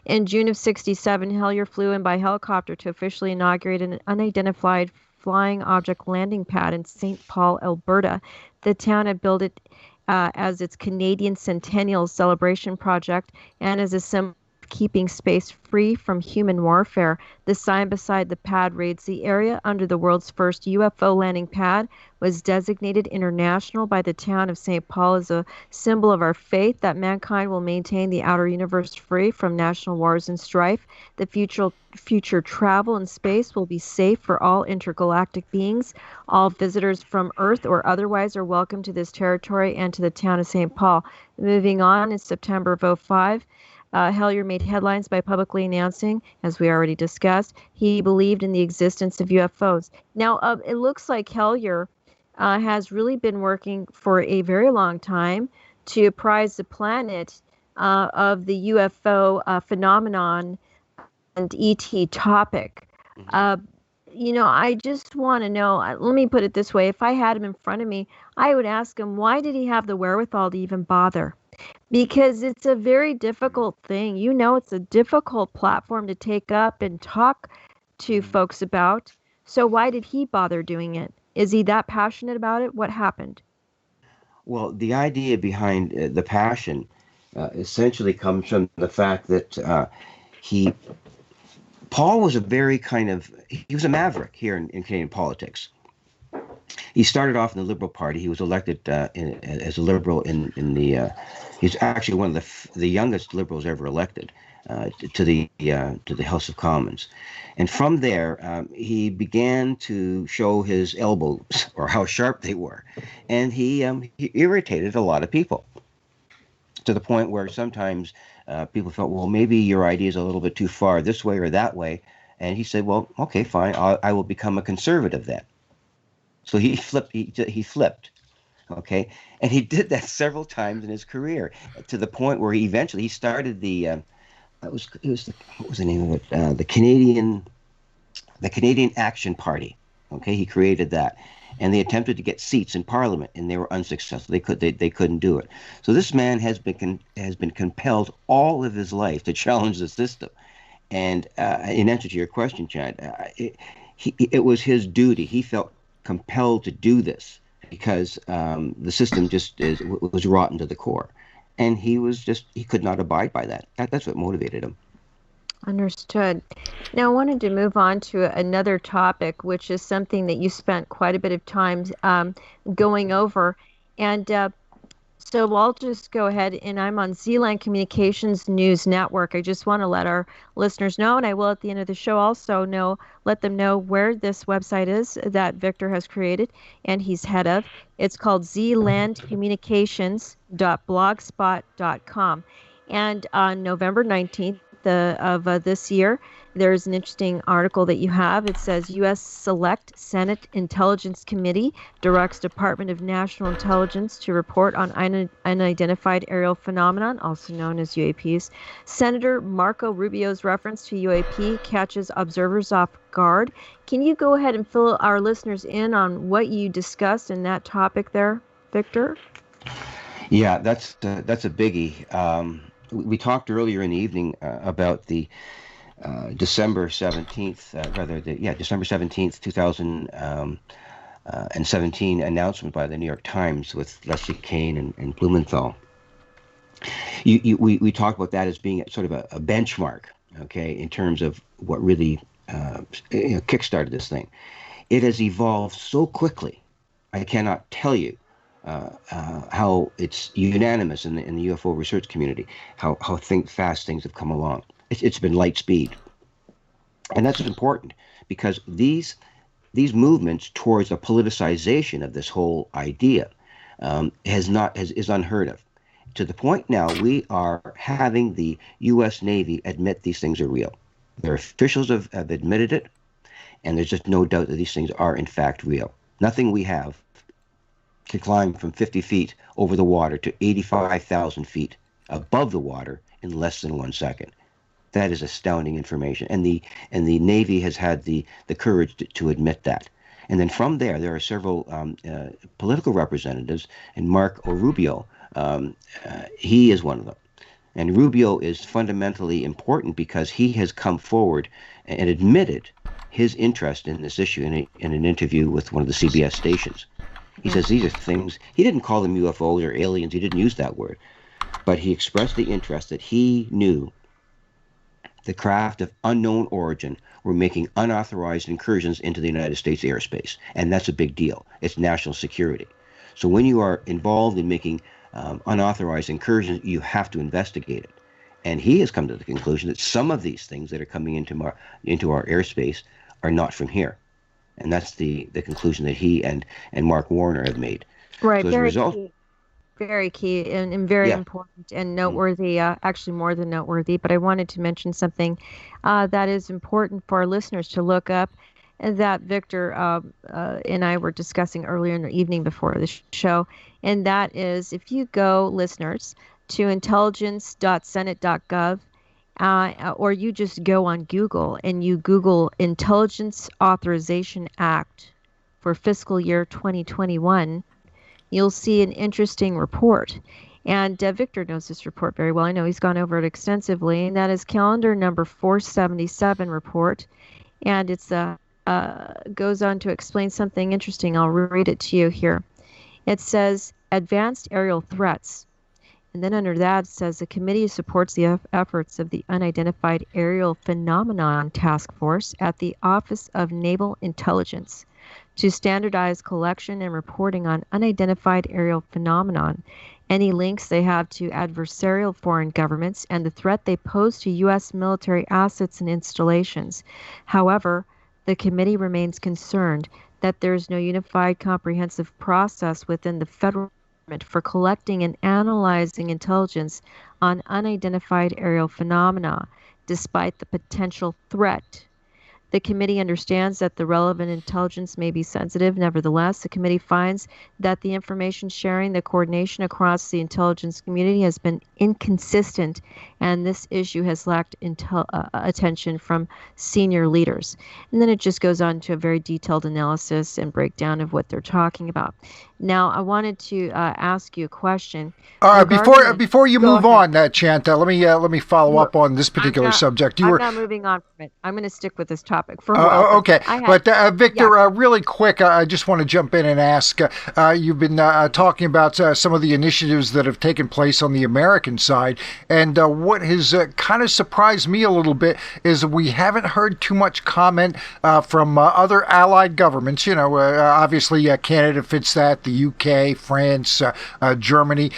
In June of '67, Hellyer flew in by helicopter to officially inaugurate an unidentified flying object landing pad in St. Paul, Alberta. The town had built it as its Canadian Centennial Celebration project and as a symbol of keeping space free from human warfare. The sign beside the pad reads, "The area under the world's first UFO landing pad was designated international by the town of St. Paul as a symbol of our faith that mankind will maintain the outer universe free from national wars and strife. The future travel in space will be safe for all intergalactic beings. All visitors from Earth or otherwise are welcome to this territory and to the town of St. Paul." Moving on, in September of '05, Hellyer made headlines by publicly announcing, as we already discussed, he believed in the existence of UFOs. Now, it looks like Hellyer has really been working for a very long time to apprise the planet of the UFO phenomenon and ET topic. Hmm. Uh, I just want to know. Let me put it this way: if I had him in front of me, I would ask him, why did he have the wherewithal to even bother? Because it's a very difficult thing. It's a difficult platform to take up and talk to Hmm. folks about. So why did he bother doing it? Is he that passionate about it? What happened? Well, the idea behind the passion essentially comes from the fact that he Paul was a very kind of he was a maverick here in Canadian politics. He started off in the Liberal Party. He was elected as a Liberal in the. He's actually one of the youngest Liberals ever elected to the House of Commons, and from there he began to show his elbows or how sharp they were, and he irritated a lot of people to the point where sometimes people felt, well, maybe your idea is a little bit too far this way or that way, and he said, well, okay, fine, I will become a conservative then. So he flipped. He flipped. Okay, and he did that several times in his career, to the point where he eventually he started the. What was the name of it? The Canadian Action Party. Okay, he created that, and they attempted to get seats in Parliament, and they were unsuccessful. They couldn't do it. So this man has been compelled all of his life to challenge the system. And in answer to your question, Chad, it was his duty. He felt compelled to do this because the system was rotten to the core, and he could not abide by that. That's what motivated him. Understood. Now, I wanted to move on to another topic, which is something that you spent quite a bit of time going over. And so I'll just go ahead, and I'm on Zealand Communications News Network. I just want to let our listeners know, and I will at the end of the show also let them know where this website is that Victor has created and he's head of. It's called zealandcommunications.blogspot.com. And on November 19th of this year, there's an interesting article that you have. It says U.S. Select Senate Intelligence Committee directs Department of National Intelligence to report on unidentified aerial phenomenon, also known as UAPs. Senator Marco Rubio's reference to UAP catches observers off guard. Can you go ahead and fill our listeners in on what you discussed in that topic there, Victor? Yeah, that's a biggie. We talked earlier in the evening about the December 17th, December 17th, 2000. and 17 announcement by the New York Times with Leslie Kean and Blumenthal. We talked about that as being sort of a benchmark, okay, in terms of what really kickstarted this thing. It has evolved so quickly. I cannot tell you how it's unanimous in the UFO research community, how fast things have come along. It's been light speed. And that's important because these movements towards a politicization of this whole idea is unheard of. To the point now, we are having the U.S. Navy admit these things are real. Their officials have admitted it, and there's just no doubt that these things are in fact real. Nothing we have can climb from 50 feet over the water to 85,000 feet above the water in less than 1 second. That is astounding information, and the Navy has had the courage to admit that. And then from there are several political representatives, and Marco Rubio, he is one of them. And Rubio is fundamentally important because he has come forward and admitted his interest in this issue in an interview with one of the CBS stations. He says these are things, he didn't call them UFOs or aliens, he didn't use that word, but he expressed the interest that he knew the craft of unknown origin were making unauthorized incursions into the United States airspace. And that's a big deal. It's national security. So when you are involved in making unauthorized incursions, you have to investigate it. And he has come to the conclusion that some of these things that are coming into our airspace are not from here. And that's the conclusion that he and Mark Warner have made. Right, so as a result, very key and very important and noteworthy, actually more than noteworthy. But I wanted to mention something that is important for our listeners to look up, and that Victor and I were discussing earlier in the evening before the show. And that is, if you go, listeners, to intelligence.senate.gov, or you just go on Google and you Google Intelligence Authorization Act for fiscal year 2021, you'll see an interesting report. And Victor knows this report very well. I know he's gone over it extensively, and that is calendar number 477 report. And it's goes on to explain something interesting. I'll read it to you here. It says, advanced aerial threats. And then under that, it says the committee supports the efforts of the Unidentified Aerial Phenomenon Task Force at the Office of Naval Intelligence to standardize collection and reporting on unidentified aerial phenomenon, any links they have to adversarial foreign governments, and the threat they pose to U.S. military assets and installations. However, the committee remains concerned that there is no unified comprehensive process within the federal government for collecting and analyzing intelligence on unidentified aerial phenomena, despite the potential threat. The committee understands that the relevant intelligence may be sensitive. Nevertheless, the committee finds that the information sharing, the coordination across the intelligence community has been inconsistent, and this issue has lacked attention from senior leaders. And then it just goes on to a very detailed analysis and breakdown of what they're talking about. Now, I wanted to ask you a question. All right, before you move on, Chanta, let me follow up on this particular subject. I'm not moving on from it. I'm going to stick with this topic for a while. Okay, but Victor, really quick, I just want to jump in and ask. You've been talking about some of the initiatives that have taken place on the American side, and what has kind of surprised me a little bit is we haven't heard too much comment from other allied governments. You know, obviously Canada fits that. The UK, France, Germany,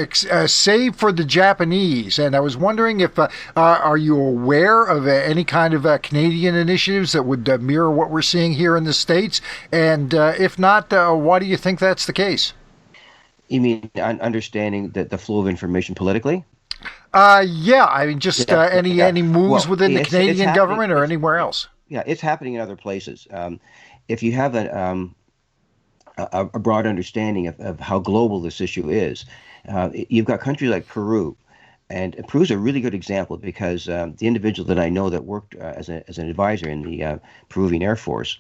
save for the Japanese. And I was wondering if, are you aware of any kind of Canadian initiatives that would mirror what we're seeing here in the States? And if not, why do you think that's the case? You mean understanding the flow of information politically? Yeah, I mean, just any moves within the Canadian government or anywhere else? Yeah, it's happening in other places. If you have a broad understanding of how global this issue is. You've got countries like Peru, and Peru's a really good example because the individual that I know that worked as an advisor in the Peruvian Air Force,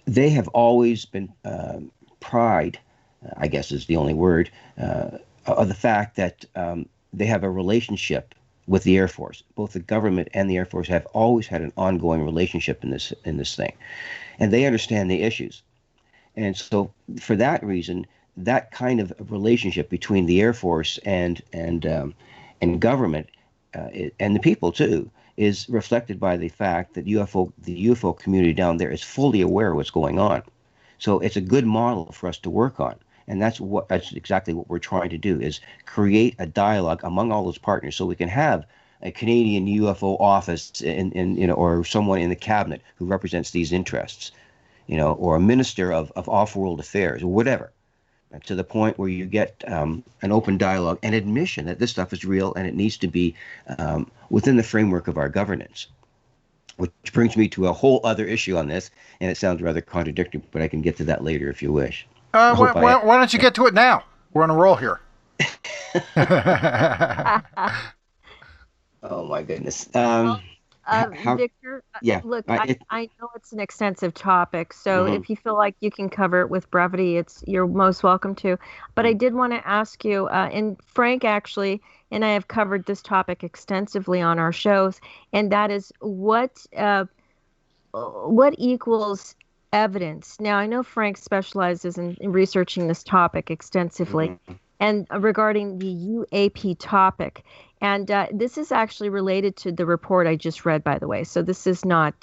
they have always been pride, I guess is the only word, of the fact that they have a relationship with the Air Force. Both the government and the Air Force have always had an ongoing relationship in this thing, and they understand the issues. And so, for that reason, that kind of relationship between the Air Force and government and the people too is reflected by the fact that the UFO community down there is fully aware of what's going on. So it's a good model for us to work on. And that's exactly what we're trying to do, is create a dialogue among all those partners so we can have a Canadian UFO office or someone in the cabinet who represents these interests, or a minister of off-world affairs or whatever, to the point where you get an open dialogue and admission that this stuff is real and it needs to be within the framework of our governance. Which brings me to a whole other issue on this, and it sounds rather contradictory, but I can get to that later if you wish. Why don't you get to it now? We're on a roll here. Oh my goodness. Victor, yeah. look, I know it's an extensive topic, so if you feel like you can cover it with brevity, you're most welcome to. But I did want to ask you, and Frank actually and I have covered this topic extensively on our shows, and that is what equals evidence. Now, I know Frank specializes in researching this topic extensively, and regarding the UAP topic. And this is actually related to the report I just read, by the way. So this is not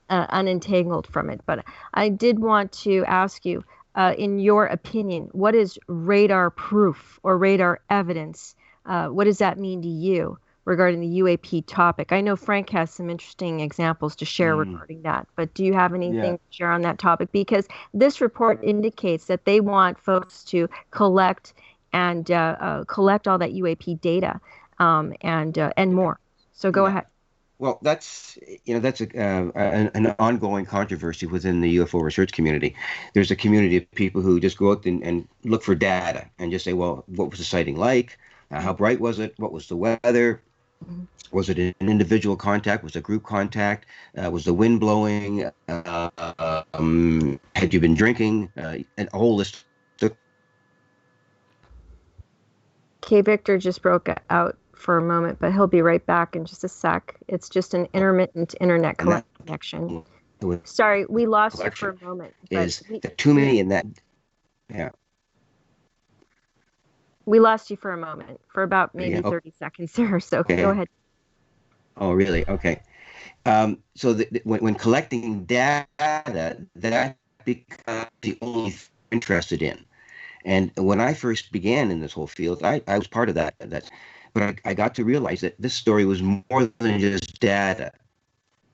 unentangled from it. But I did want to ask you, in your opinion, what is radar proof or radar evidence? What does that mean to you regarding the UAP topic? I know Frank has some interesting examples to share regarding that, but do you have anything to share on that topic? Because this report indicates that they want folks to collect and collect all that UAP data and more. So go ahead. Well, that's an ongoing controversy within the UFO research community. There's a community of people who just go out and look for data and just say, well, what was the sighting like? How bright was it? What was the weather? Was it an individual contact? Was it a group contact? Was the wind blowing? Had you been drinking? And a whole list. Okay, Victor just broke out for a moment, but he'll be right back in just a sec. It's just an intermittent internet connection. Sorry, we lost you for a moment. Is there too many in that? Yeah. We lost you for a moment, for about maybe 30 seconds there or so. Okay. Go ahead. Oh, really? Okay. So when collecting data, that becomes the only thing I'm interested in. And when I first began in this whole field, I was part of that. But I got to realize that this story was more than just data.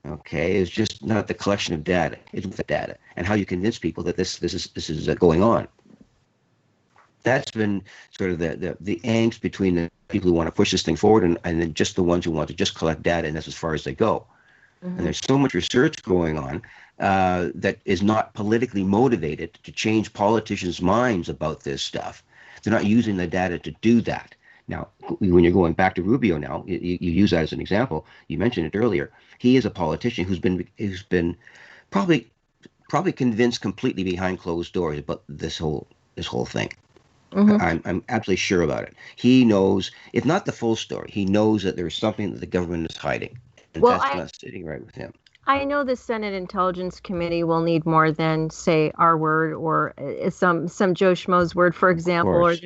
Okay, it's just not the collection of data; it's the data and how you convince people that this is going on. That's been sort of the angst between the people who want to push this thing forward and then just the ones who want to just collect data, and that's as far as they go. And there's so much research going on that is not politically motivated to change politicians' minds about this stuff. They're not using the data to do that. Now, when you're going back to Rubio now, you use that as an example. You mentioned it earlier. He is a politician who's been probably convinced completely behind closed doors about this whole thing. I'm absolutely sure about it. He knows, if not the full story, he knows that there's something that the government is hiding. And that's not sitting right with him. I know the Senate Intelligence Committee will need more than, say, our word or some Joe Schmo's word, for example, or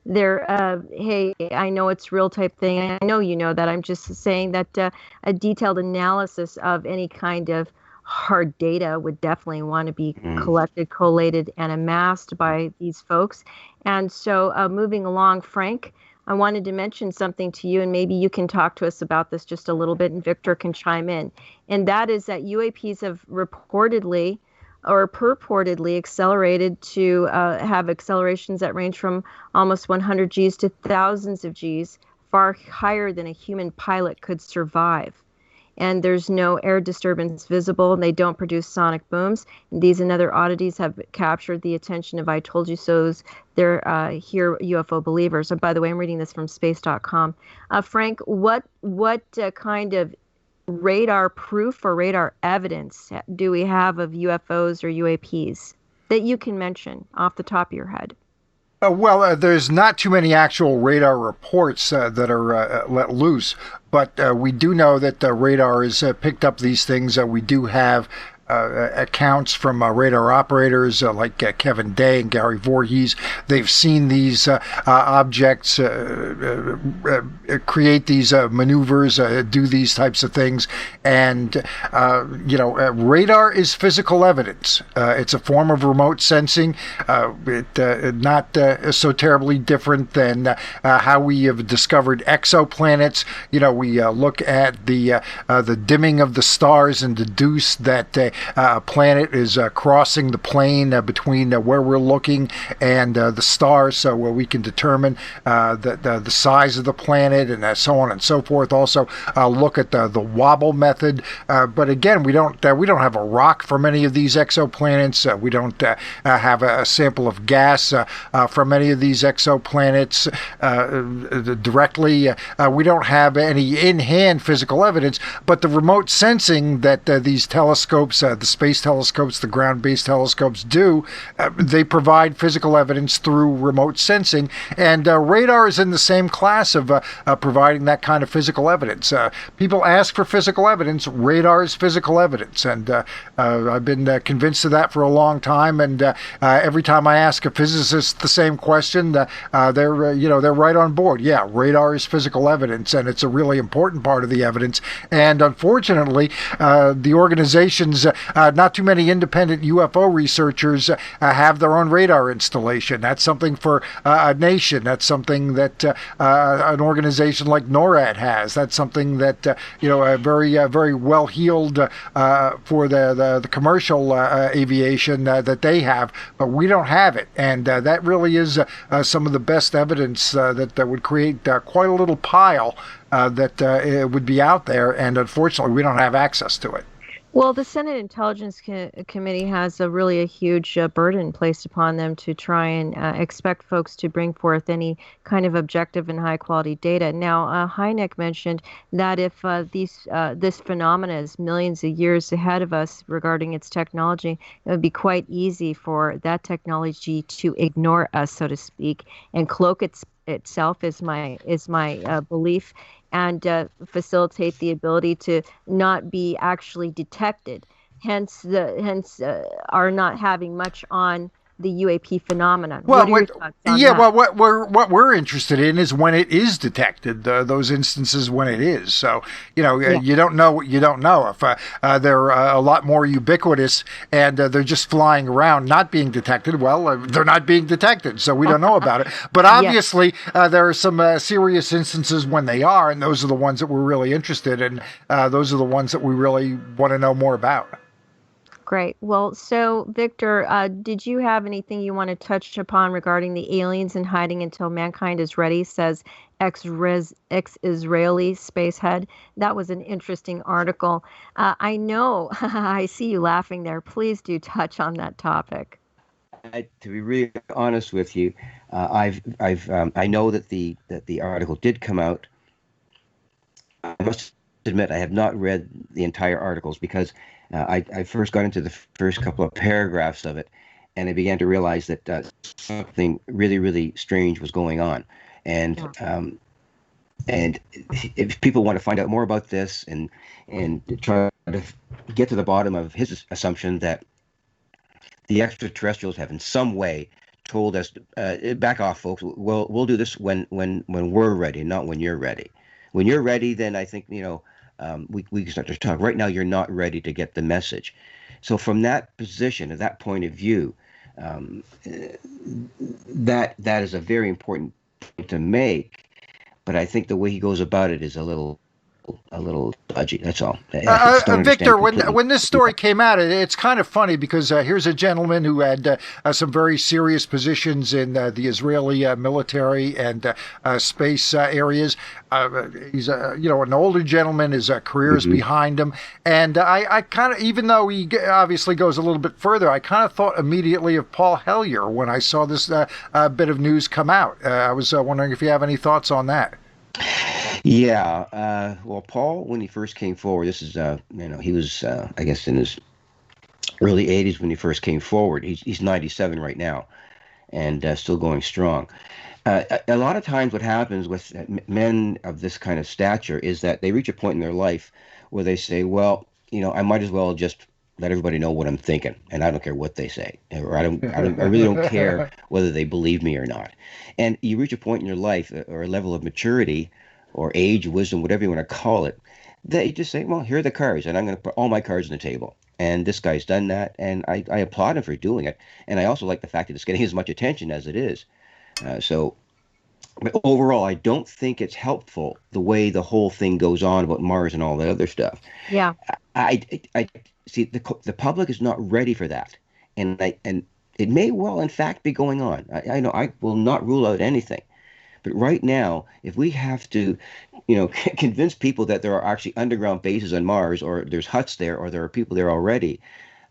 their hey, I know it's real type thing. I know you know that. I'm just saying that a detailed analysis of any kind of hard data would definitely want to be collected, collated, and amassed by these folks. And so moving along, Frank, I wanted to mention something to you, and maybe you can talk to us about this just a little bit, and Victor can chime in. And that is that UAPs have reportedly or purportedly accelerated to have accelerations that range from almost 100 Gs to thousands of Gs, far higher than a human pilot could survive. And there's no air disturbance visible, and they don't produce sonic booms. And these and other oddities have captured the attention of I told you so's. They're here UFO believers. And by the way, I'm reading this from space.com. Frank, what kind of radar proof or radar evidence do we have of UFOs or UAPs that you can mention off the top of your head? There's not too many actual radar reports that are let loose, but we do know that radar has picked up these things. We do have accounts from radar operators like Kevin Day and Gary Voorhees. They've seen these objects create these maneuvers, do these types of things. And, radar is physical evidence. It's a form of remote sensing. Not so terribly different than how we have discovered exoplanets. We look at the dimming of the stars and deduce that a planet is crossing the plane between where we're looking and the stars, so we can determine the size of the planet and so on and so forth. Also, look at the wobble method. But again, we don't have a rock from any of these exoplanets. We don't have a sample of gas from any of these exoplanets directly. We don't have any in-hand physical evidence, but the remote sensing that these telescopes, the space telescopes, the ground-based telescopes do, they provide physical evidence through remote sensing, and radar is in the same class of providing that kind of physical evidence. People ask for physical evidence. Radar is physical evidence, and I've been convinced of that for a long time, and every time I ask a physicist the same question, they're right on board. Yeah, radar is physical evidence, and it's a really important part of the evidence. And unfortunately, the organizations, not too many independent UFO researchers have their own radar installation. That's something for a nation. That's something that an organization like NORAD has. That's something that very well heeled for the commercial aviation that they have, but we don't have it, and that really is some of the best evidence that would create quite a little pile that it would be out there, and unfortunately we don't have access to it. Well, the Senate Intelligence Committee has a huge burden placed upon them to try and expect folks to bring forth any kind of objective and high-quality data. Now, Hynek mentioned that if this phenomena is millions of years ahead of us regarding its technology, it would be quite easy for that technology to ignore us, so to speak, and cloak itself is my belief, and facilitate the ability to not be actually detected. Hence, are not having much on the UAP phenomenon. Well, what are your thoughts on yeah, that? well, what we're interested in is when it is detected, those instances when it is. So, you don't know what you don't know. If they're a lot more ubiquitous and they're just flying around, not being detected, well, they're not being detected, so we don't know about it. But obviously, there are some serious instances when they are, and those are the ones that we're really interested in. Those are the ones that we really want to know more about. Great. Well, so Victor, did you have anything you want to touch upon regarding the aliens and hiding until mankind is ready, says ex-Israeli space head? That was an interesting article. I know, I see you laughing there. Please do touch on that topic. To be really honest with you, I know that the article did come out. I must admit I have not read the entire articles because I first got into the first couple of paragraphs of it, and I began to realize that something really, really strange was going on. And if people want to find out more about this and try to get to the bottom of his assumption that the extraterrestrials have in some way told us, back off, folks. We'll do this when we're ready, not when you're ready. When you're ready, then I think we can start to talk. Right now, you're not ready to get the message. So from that position, at that point of view, that is a very important point to make. But I think the way he goes about it is a little dodgy. That's all. Victor, when this story came out, it's kind of funny because here's a gentleman who had some very serious positions in the Israeli military and space areas. He's an older gentleman. His career is behind him, and I kind of, even though he obviously goes a little bit further, I kind of thought immediately of Paul Hellyer when I saw this bit of news come out. I was wondering if you have any thoughts on that. Yeah, well, Paul, when he first came forward, this is, he was, I guess, in his early 80s when he first came forward. He's 97 right now, and still going strong. A lot of times what happens with men of this kind of stature is that they reach a point in their life where they say, well, I might as well just let everybody know what I'm thinking, and I don't care what they say, or I really don't care whether they believe me or not. And you reach a point in your life, or a level of maturity or age, wisdom, whatever you want to call it, that you just say, well, here are the cards, and I'm going to put all my cards on the table. And this guy's done that, and I applaud him for doing it. And I also like the fact that it's getting as much attention as it is. But overall, I don't think it's helpful the way the whole thing goes on about Mars and all that other stuff. Yeah. I see the public is not ready for that, and it may well, in fact, be going on. I know I will not rule out anything, but right now, if we have to, convince people that there are actually underground bases on Mars, or there's huts there, or there are people there already,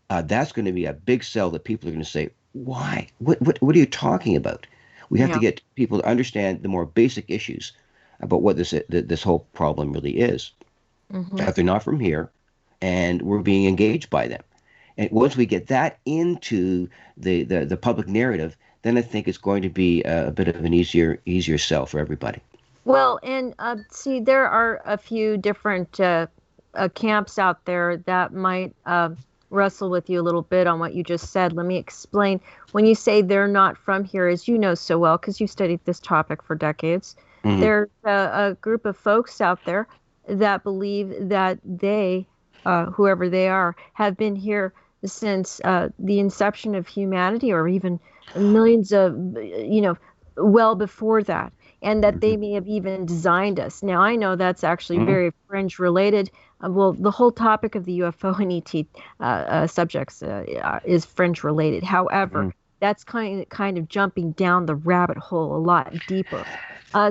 that's going to be a big sell that people are going to say, why? What are you talking about? We have to get people to understand the more basic issues about what this whole problem really is. That they're not from here, and we're being engaged by them. And once we get that into the public narrative, then I think it's going to be a bit of an easier sell for everybody. Well, and see, there are a few different camps out there that might wrestle with you a little bit on what you just said. Let me explain. When you say they're not from here, as you know so well, because you studied this topic for decades, there's a group of folks out there that believe that they, whoever they are, have been here since the inception of humanity, or even millions of, well before that, and that they may have even designed us. Now, I know that's actually very fringe related. Well, the whole topic of the UFO and ET subjects is fringe related. However, that's kind of jumping down the rabbit hole a lot deeper.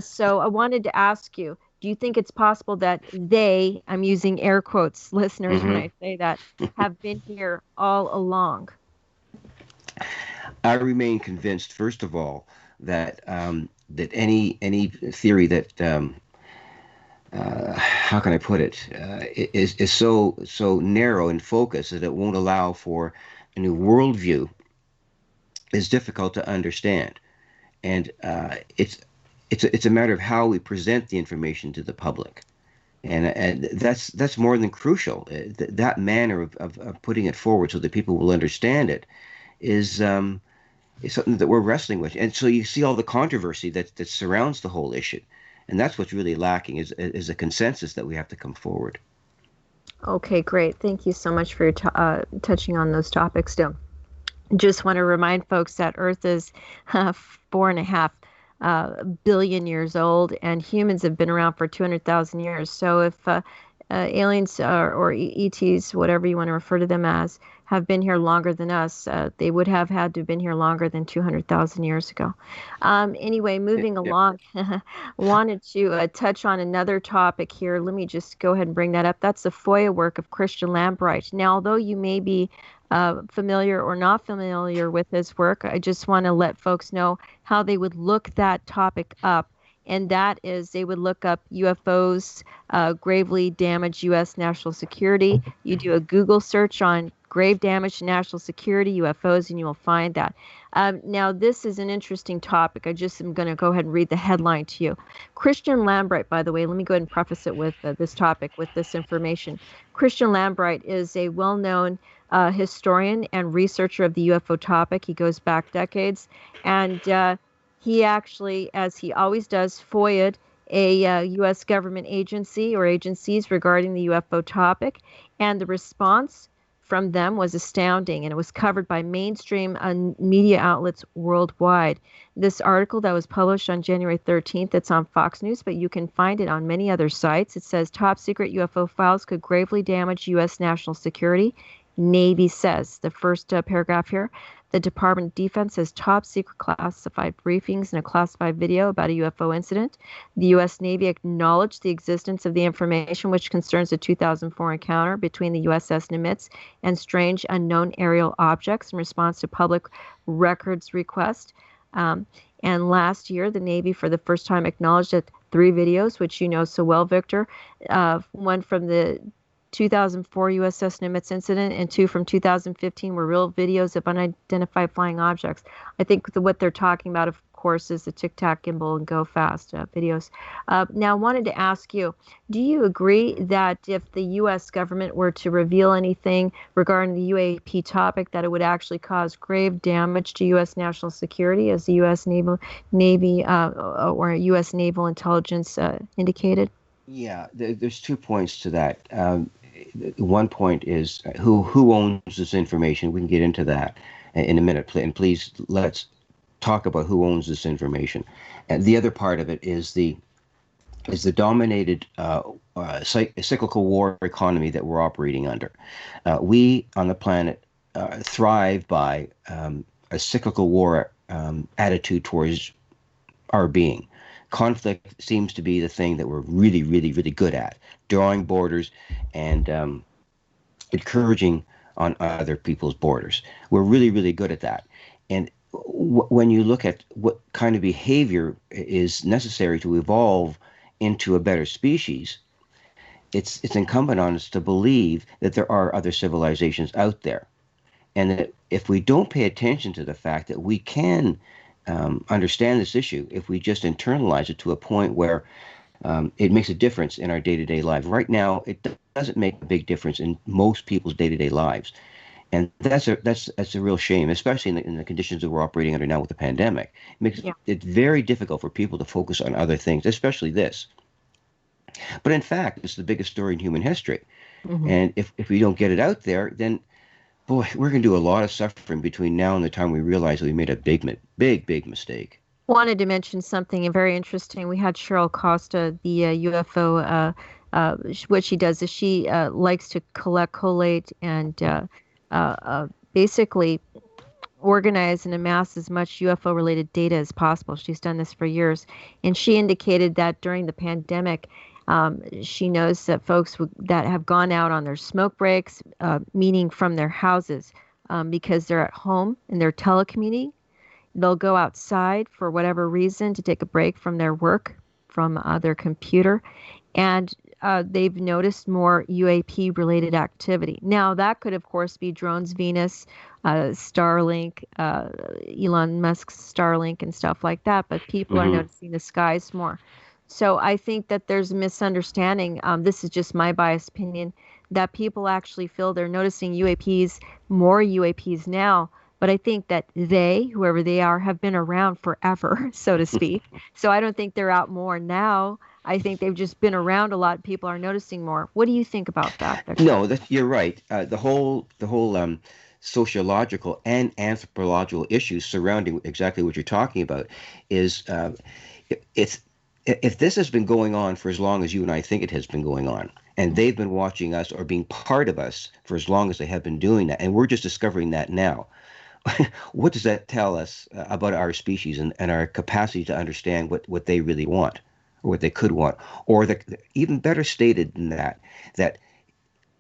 So I wanted to ask you, do you think it's possible that they, I'm using air quotes, listeners, when I say that, have been here all along? I remain convinced, first of all, that that any theory that how can I put it, is so narrow in focus that it won't allow for a new worldview is difficult to understand, and it's a matter of how we present the information to the public, and that's more than crucial. That manner of putting it forward so that people will understand it is something that we're wrestling with, and so you see all the controversy that surrounds the whole issue. And that's what's really lacking is a consensus that we have to come forward. Okay, great. Thank you so much for your touching on those topics, Still, just want to remind folks that Earth is 4.5 billion years old, and humans have been around for 200,000 years. So if aliens or ETs, whatever you want to refer to them as, have been here longer than us, they would have had to have been here longer than 200,000 years ago. Anyway, moving along, wanted to touch on another topic here. Let me just go ahead and bring that up. That's the FOIA work of Christian Lambright. Now, although you may be familiar or not familiar with his work, I just want to let folks know how they would look that topic up. And that is, they would look up UFOs gravely damage U.S. national security. You do a Google search on grave damage to national security, UFOs, and you will find that. Now, this is an interesting topic. I just am going to go ahead and read the headline to you. Christian Lambright, by the way, let me go ahead and preface it with this topic, with this information. Christian Lambright is a well-known historian and researcher of the UFO topic. He goes back decades, and he actually, as he always does, FOIA'd a U.S. government agency or agencies regarding the UFO topic, and the response from them was astounding, and it was covered by mainstream media outlets worldwide. This article that was published on January 13th, it's on Fox News, but you can find it on many other sites. It says, top secret UFO files could gravely damage U.S. national security. Navy says, the first paragraph here, the Department of Defense has top secret classified briefings and a classified video about a UFO incident. The U.S. Navy acknowledged the existence of the information which concerns the 2004 encounter between the USS Nimitz and strange unknown aerial objects in response to public records request. And last year, the Navy for the first time acknowledged that 3 videos, which you know so well, Victor, one from the 2004 USS Nimitz incident, and 2 from 2015 were real videos of unidentified flying objects. I think what they're talking about, of course, is the Tic Tac Gimbal and Go Fast videos. Now, I wanted to ask you, do you agree that if the U.S. government were to reveal anything regarding the UAP topic, that it would actually cause grave damage to U.S. national security, as the U.S. Navy or U.S. Naval Intelligence indicated? Yeah, there's 2 points to that. One point is who owns this information. We can get into that in a minute, and please let's talk about who owns this information. And the other part of it is the dominated cyclical war economy that we're operating under. We on the planet thrive by a cyclical war attitude towards our being. Conflict seems to be the thing that we're really, really, really good at, drawing borders and encouraging on other people's borders. We're really, really good at that. And when you look at what kind of behavior is necessary to evolve into a better species, it's incumbent on us to believe that there are other civilizations out there. And that if we don't pay attention to the fact that we can understand this issue, if we just internalize it to a point where it makes a difference in our day-to-day life. Right now, it doesn't make a big difference in most people's day-to-day lives. And that's a real shame, especially in the conditions that we're operating under now with the pandemic. It makes it very difficult for people to focus on other things, especially this. But in fact, it's the biggest story in human history. Mm-hmm. And if we don't get it out there, then, boy, we're going to do a lot of suffering between now and the time we realize that we made a big mistake. Wanted to mention something very interesting. We had Cheryl Costa, the UFO. What she does is she likes to collate and basically organize and amass as much UFO-related data as possible. She's done this for years. And she indicated that during the pandemic, she knows that folks that have gone out on their smoke breaks, meaning from their houses, because they're at home and they're telecommuting, they'll go outside for whatever reason to take a break from their work, from their computer, and they've noticed more UAP-related activity. Now, that could, of course, be drones, Venus, Starlink, Elon Musk's Starlink and stuff like that, but people are noticing the skies more. So I think that there's a misunderstanding. This is just my biased opinion, that people actually feel they're noticing more UAPs now. But I think that whoever they are, have been around forever, so to speak. So I don't think they're out more now. I think they've just been around a lot. People are noticing more. What do you think about that, Victor? No, you're right. The whole sociological and anthropological issues surrounding exactly what you're talking about is if this has been going on for as long as you and I think it has been going on, and they've been watching us or being part of us for as long as they have been doing that, and we're just discovering that now, what does that tell us about our species and our capacity to understand what they really want, or what they could want? Or even better stated than that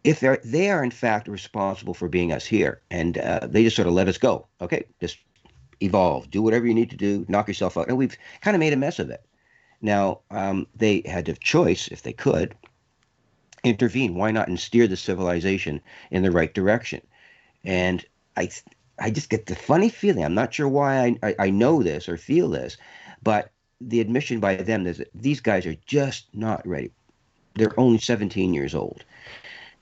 if they are in fact responsible for being us here, and they just sort of let us go, okay, just evolve, do whatever you need to do, knock yourself out, and we've kind of made a mess of it. Now, they had a choice, if they could, intervene. Why not, and steer the civilization in the right direction? And I just get the funny feeling, I'm not sure why I know this or feel this, but the admission by them is that these guys are just not ready. They're only 17 years old.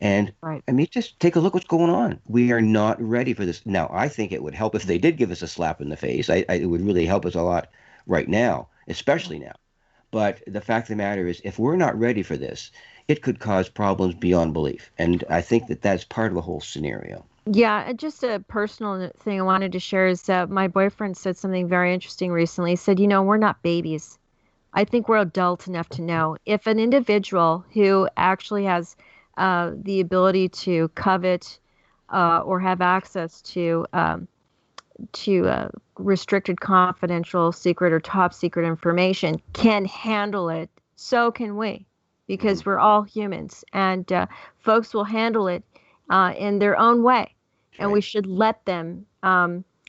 And right. I mean, just take a look what's going on. We are not ready for this. Now, I think it would help if they did give us a slap in the face. It would really help us a lot right now, especially now. But the fact of the matter is, if we're not ready for this, it could cause problems beyond belief. And I think that that's part of the whole scenario. Yeah, just a personal thing I wanted to share is that my boyfriend said something very interesting recently. He said, we're not babies. I think we're adult enough to know if an individual who actually has the ability to covet or have access to restricted, confidential, secret, or top secret information can handle it, so can we, because we're all humans, and folks will handle it in their own way, and we should let them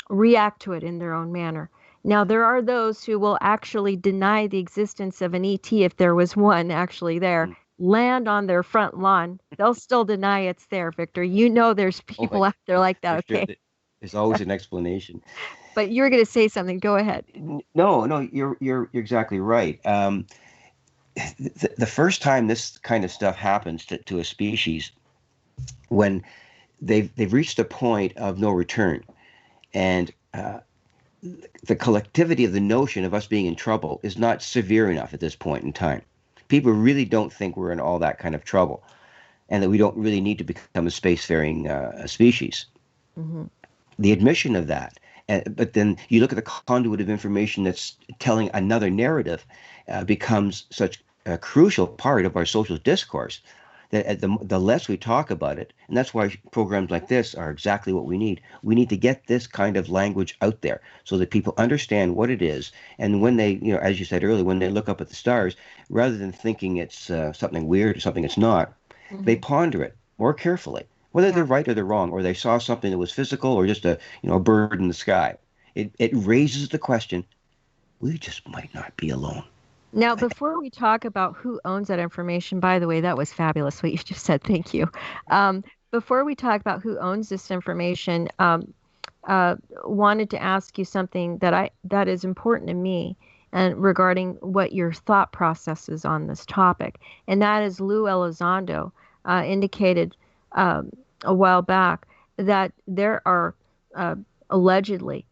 react to it in their own manner. Now, there are those who will actually deny the existence of an ET if there was one actually there. land on their front lawn, they'll still deny it's there, Victor. You know there's people out there like that, For sure. okay? There's always an explanation. But you're going to say something. Go ahead. No, you're exactly right. The first time this kind of stuff happens to a species, when they've reached a point of no return, and the collectivity of the notion of us being in trouble is not severe enough at this point in time. People really don't think we're in all that kind of trouble, and that we don't really need to become a spacefaring species. Mm-hmm. The admission of that, but then you look at the conduit of information that's telling another narrative, becomes such a crucial part of our social discourse that the less we talk about it, and that's why programs like this are exactly what we need. We need to get this kind of language out there so that people understand what it is. And when they, as you said earlier, when they look up at the stars, rather than thinking it's something weird or something it's not, they ponder it more carefully, whether they're right or they're wrong, or they saw something that was physical or just a bird in the sky. It raises the question, we just might not be alone. Now, before we talk about who owns that information, by the way, that was fabulous what you just said. Thank you. Before we talk about who owns this information, wanted to ask you something that is important to me, and regarding what your thought process is on this topic, and that is Lou Elizondo indicated a while back that there are allegedly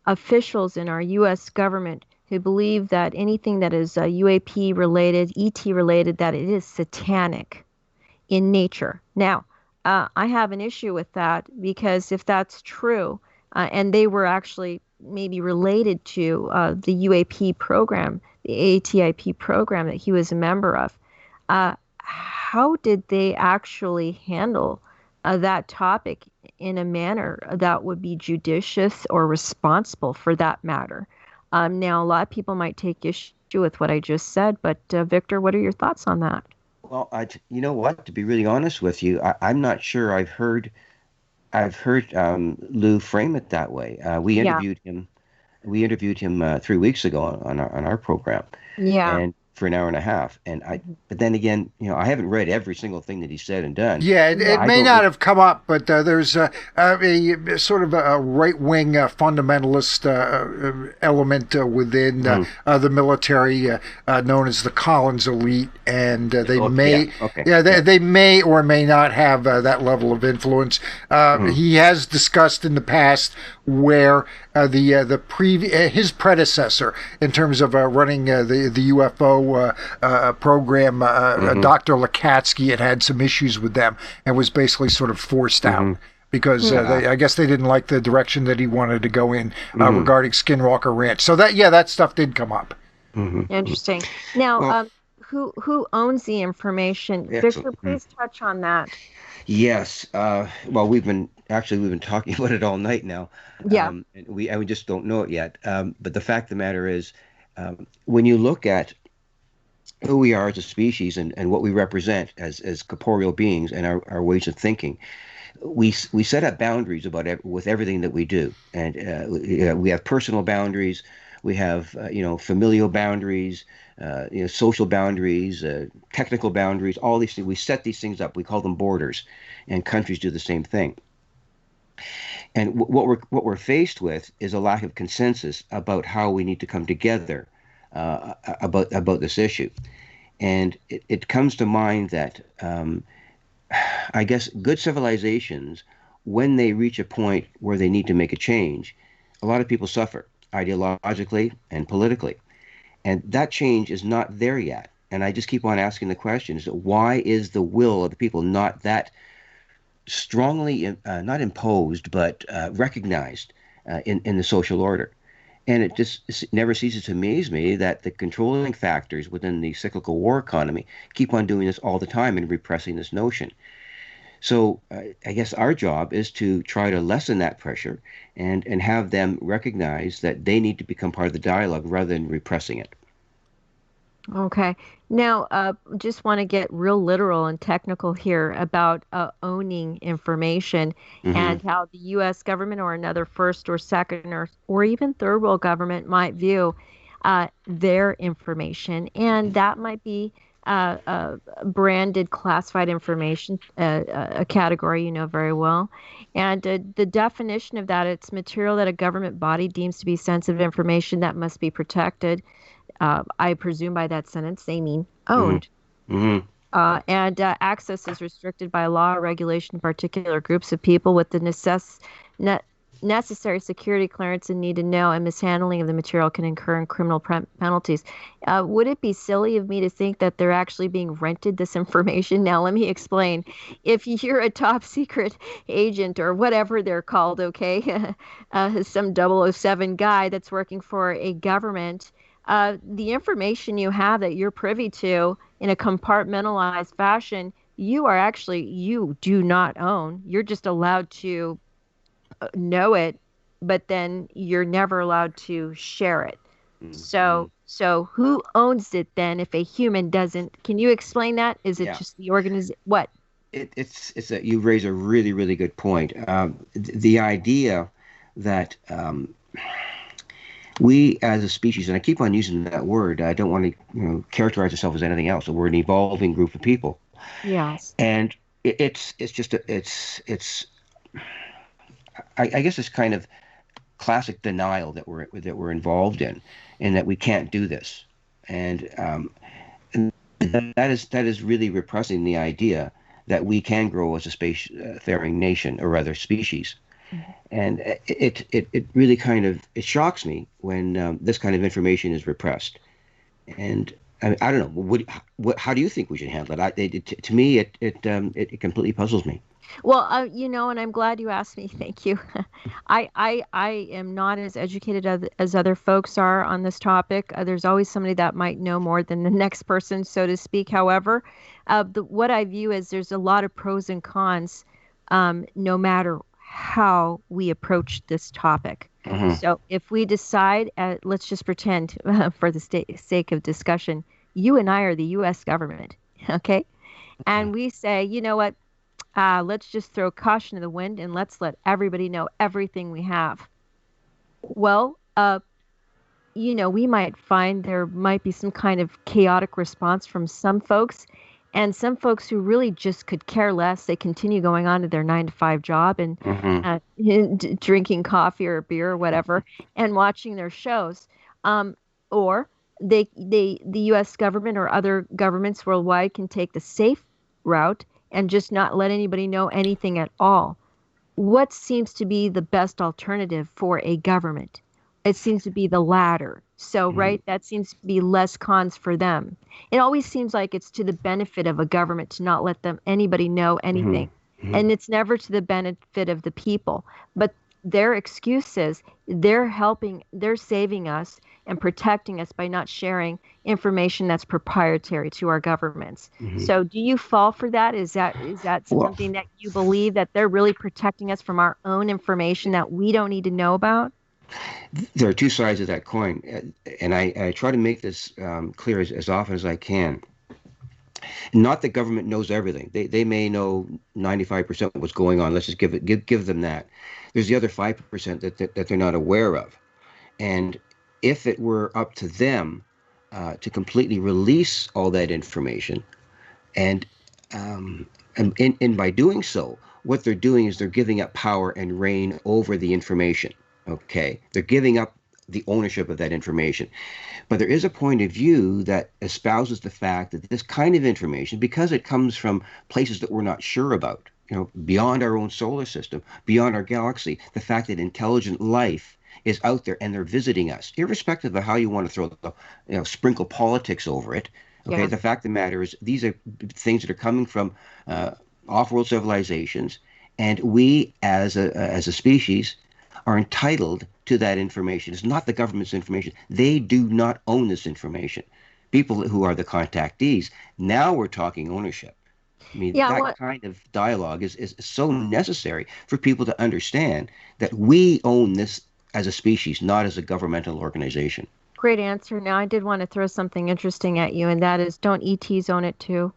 officials in our U.S. government who believe that anything that is UAP related, ET related, that it is satanic in nature. Now, I have an issue with that, because if that's true, and they were actually maybe related to the UAP program, the ATIP program that he was a member of, how did they actually handle that topic in a manner that would be judicious or responsible for that matter? Now, a lot of people might take issue with what I just said, but Victor, what are your thoughts on that? Well, you know what? To be really honest with you, I'm not sure I've heard Lou frame it that way. We Yeah. interviewed him. We interviewed him 3 weeks ago on our program, Yeah. and for an hour and a half. But then again, I haven't read every single thing that he said and done. Yeah, it may not have come up, but there's a sort of a right-wing fundamentalist element within the military, known as the Collins elite, and they they may or may not have that level of influence. He has discussed in the past where his predecessor in terms of running the UFO program, Dr. Lakatsky, had some issues with them and was basically sort of forced out because I guess they didn't like the direction that he wanted to go in regarding Skinwalker Ranch. So that stuff did come up. Interesting. Now, who owns the information? Excellent. Victor, please touch on that. Yes. Well, we've been talking about it all night now. Yeah. And we just don't know it yet. But the fact of the matter is, when you look at who we are as a species and what we represent as corporeal beings and our ways of thinking, we set up boundaries with everything that we do. And we have personal boundaries. We have familial boundaries, social boundaries, technical boundaries, all these things. We set these things up. We call them borders, and countries do the same thing. And what we're faced with is a lack of consensus about how we need to come together about this issue. And it comes to mind that I guess good civilizations, when they reach a point where they need to make a change, a lot of people suffer ideologically and politically. And that change is not there yet. And I just keep on asking the question, is that why is the will of the people not that strongly, not imposed, but recognized in the social order? And it just never ceases to amaze me that the controlling factors within the cyclical war economy keep on doing this all the time and repressing this notion. So I guess our job is to try to lessen that pressure and have them recognize that they need to become part of the dialogue rather than repressing it. Okay. Now, just want to get real literal and technical here about owning information and how the U.S. government or another first or second or even third world government might view their information. And that might be branded classified information, a category you know very well. And the definition of that, it's material that a government body deems to be sensitive information that must be protected. I presume by that sentence they mean owned. Mm-hmm. And access is restricted by law or regulation to particular groups of people with the necessary security clearance and need to know, and mishandling of the material can incur in criminal penalties. Would it be silly of me to think that they're actually being rented this information? Now, let me explain. If you're a top secret agent or whatever they're called, okay, some 007 guy that's working for a government, the information you have that you're privy to in a compartmentalized fashion, you do not own. You're just allowed to know it, but then you're never allowed to share it. Mm-hmm. So who owns it then if a human doesn't? Can you explain that? Is it Yeah. just the organization? What? It's that you raise a really, really good point. The idea that we as a species, and I keep on using that word, I don't want to characterize ourselves as anything else. We're an evolving group of people, Yes. and it's just I guess it's kind of classic denial that we're involved in that we can't do this, and that is really repressing the idea that we can grow as a spacefaring nation, or rather species. Mhm. And it really kind of it shocks me when this kind of information is repressed. And I don't know how do you think we should handle it? To me it completely puzzles me. Well, and I'm glad you asked me. Thank you. I am not as educated as other folks are on this topic. There's always somebody that might know more than the next person, so to speak. However, what I view is there's a lot of pros and cons, no matter how we approach this topic. Hmm. So if we decide, let's just pretend, for the sake of discussion, you and I are the U.S. government, okay? And we say, you know what? Let's just throw caution to the wind and let's let everybody know everything we have. Well, we might find there might be some kind of chaotic response from some folks, and some folks who really just could care less. They continue going on to their 9 to 5 job and Hmm. drinking coffee or beer or whatever, and watching their shows. Or the U.S. government or other governments worldwide can take the safe route and just not let anybody know anything at all. What seems to be the best alternative for a government? It seems to be the latter. So, Hmm. right, that seems to be less cons for them. It always seems like it's to the benefit of a government to not let anybody know Hmm. anything. Hmm. And it's never to the benefit of the people. But their excuse is they're saving us and protecting us by not sharing information that's proprietary to our governments. Hmm. So do you fall for that? Is that Well, something that you believe, that they're really protecting us from our own information that we don't need to know about? there are two sides of that coin, and I try to make this clear as often as I can. Not that government knows everything. They may know 95% of what's going on. Let's just give them that. There's the other 5% that they're not aware of. And if it were up to them to completely release all that information, and and by doing so, what they're doing is they're giving up power and reign over the information. Okay, they're giving up the ownership of that information. But there is a point of view that espouses the fact that this kind of information, because it comes from places that we're not sure about, beyond our own solar system, beyond our galaxy, the fact that intelligent life is out there and they're visiting us, irrespective of how you want to throw sprinkle politics over it. Okay, Yeah. the fact of the matter is these are things that are coming from off-world civilizations, and we as a species are entitled to that information. It's not the government's information. They do not own this information. People who are the contactees, now we're talking ownership. I mean, Yeah, that what kind of dialogue is so necessary for people to understand that we own this as a species, not as a governmental organization. great answer. Now, I did want to throw something interesting at you, and that is, don't ETs own it too?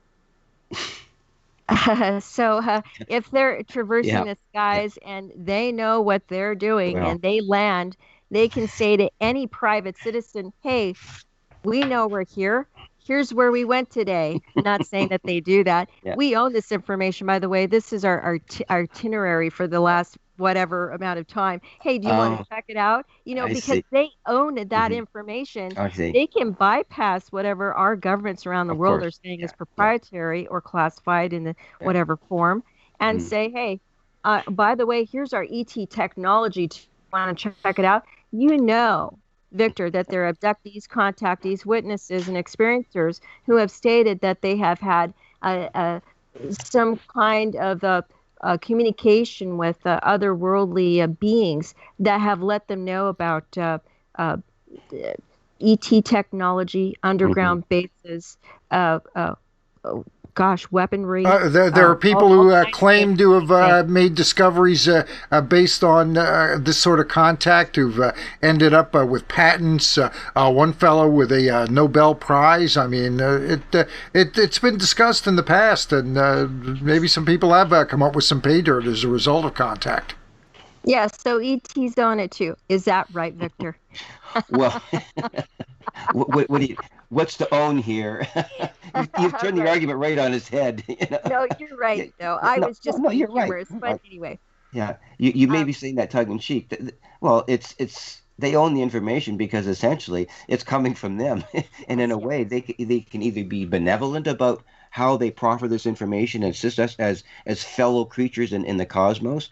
So if they're traversing Yeah, the yeah. skies and they know what they're doing Well, and they land, they can say to any private citizen, hey, we know we're here. here's where we went today. Not saying that they do that. Yeah. We own this information, by the way. This is our itinerary for the last whatever amount of time. Hey, do you want Oh, to check it out? I Because see. they own that Hmm. information. I see. They can bypass whatever our governments around the Of world are course. saying is Yeah. Yeah. proprietary or classified in the Yeah. whatever form, and Hmm. say, hey, by the way, here's our ET technology. Want to check it out? Victor, that there are abductees, contactees, witnesses, and experiencers who have stated that they have had some kind of communication with otherworldly beings that have let them know about ET technology, Hmm. underground bases, uh, uh, oh, gosh, weaponry, There are people all who kinds of claim to interesting things. have made discoveries based on this sort of contact, who've ended up with patents. One fellow with a Nobel Prize. I mean, it's been discussed in the past, and maybe some people have come up with some pay dirt as a result of contact. Yes, so ET's on it too. Is that right, Victor? Well, what do you, what's the own here? You've turned the Right. argument right on its head. No, you're Yeah, right. No, I no, was no, just no, being you're right. humorous. You're But right. anyway, Yeah, you may um, be saying that tongue in cheek. Well, it's they own the information because essentially it's coming from them, and in yes, a yes, way they can either be benevolent about how they proffer this information and assist us as fellow creatures in the cosmos,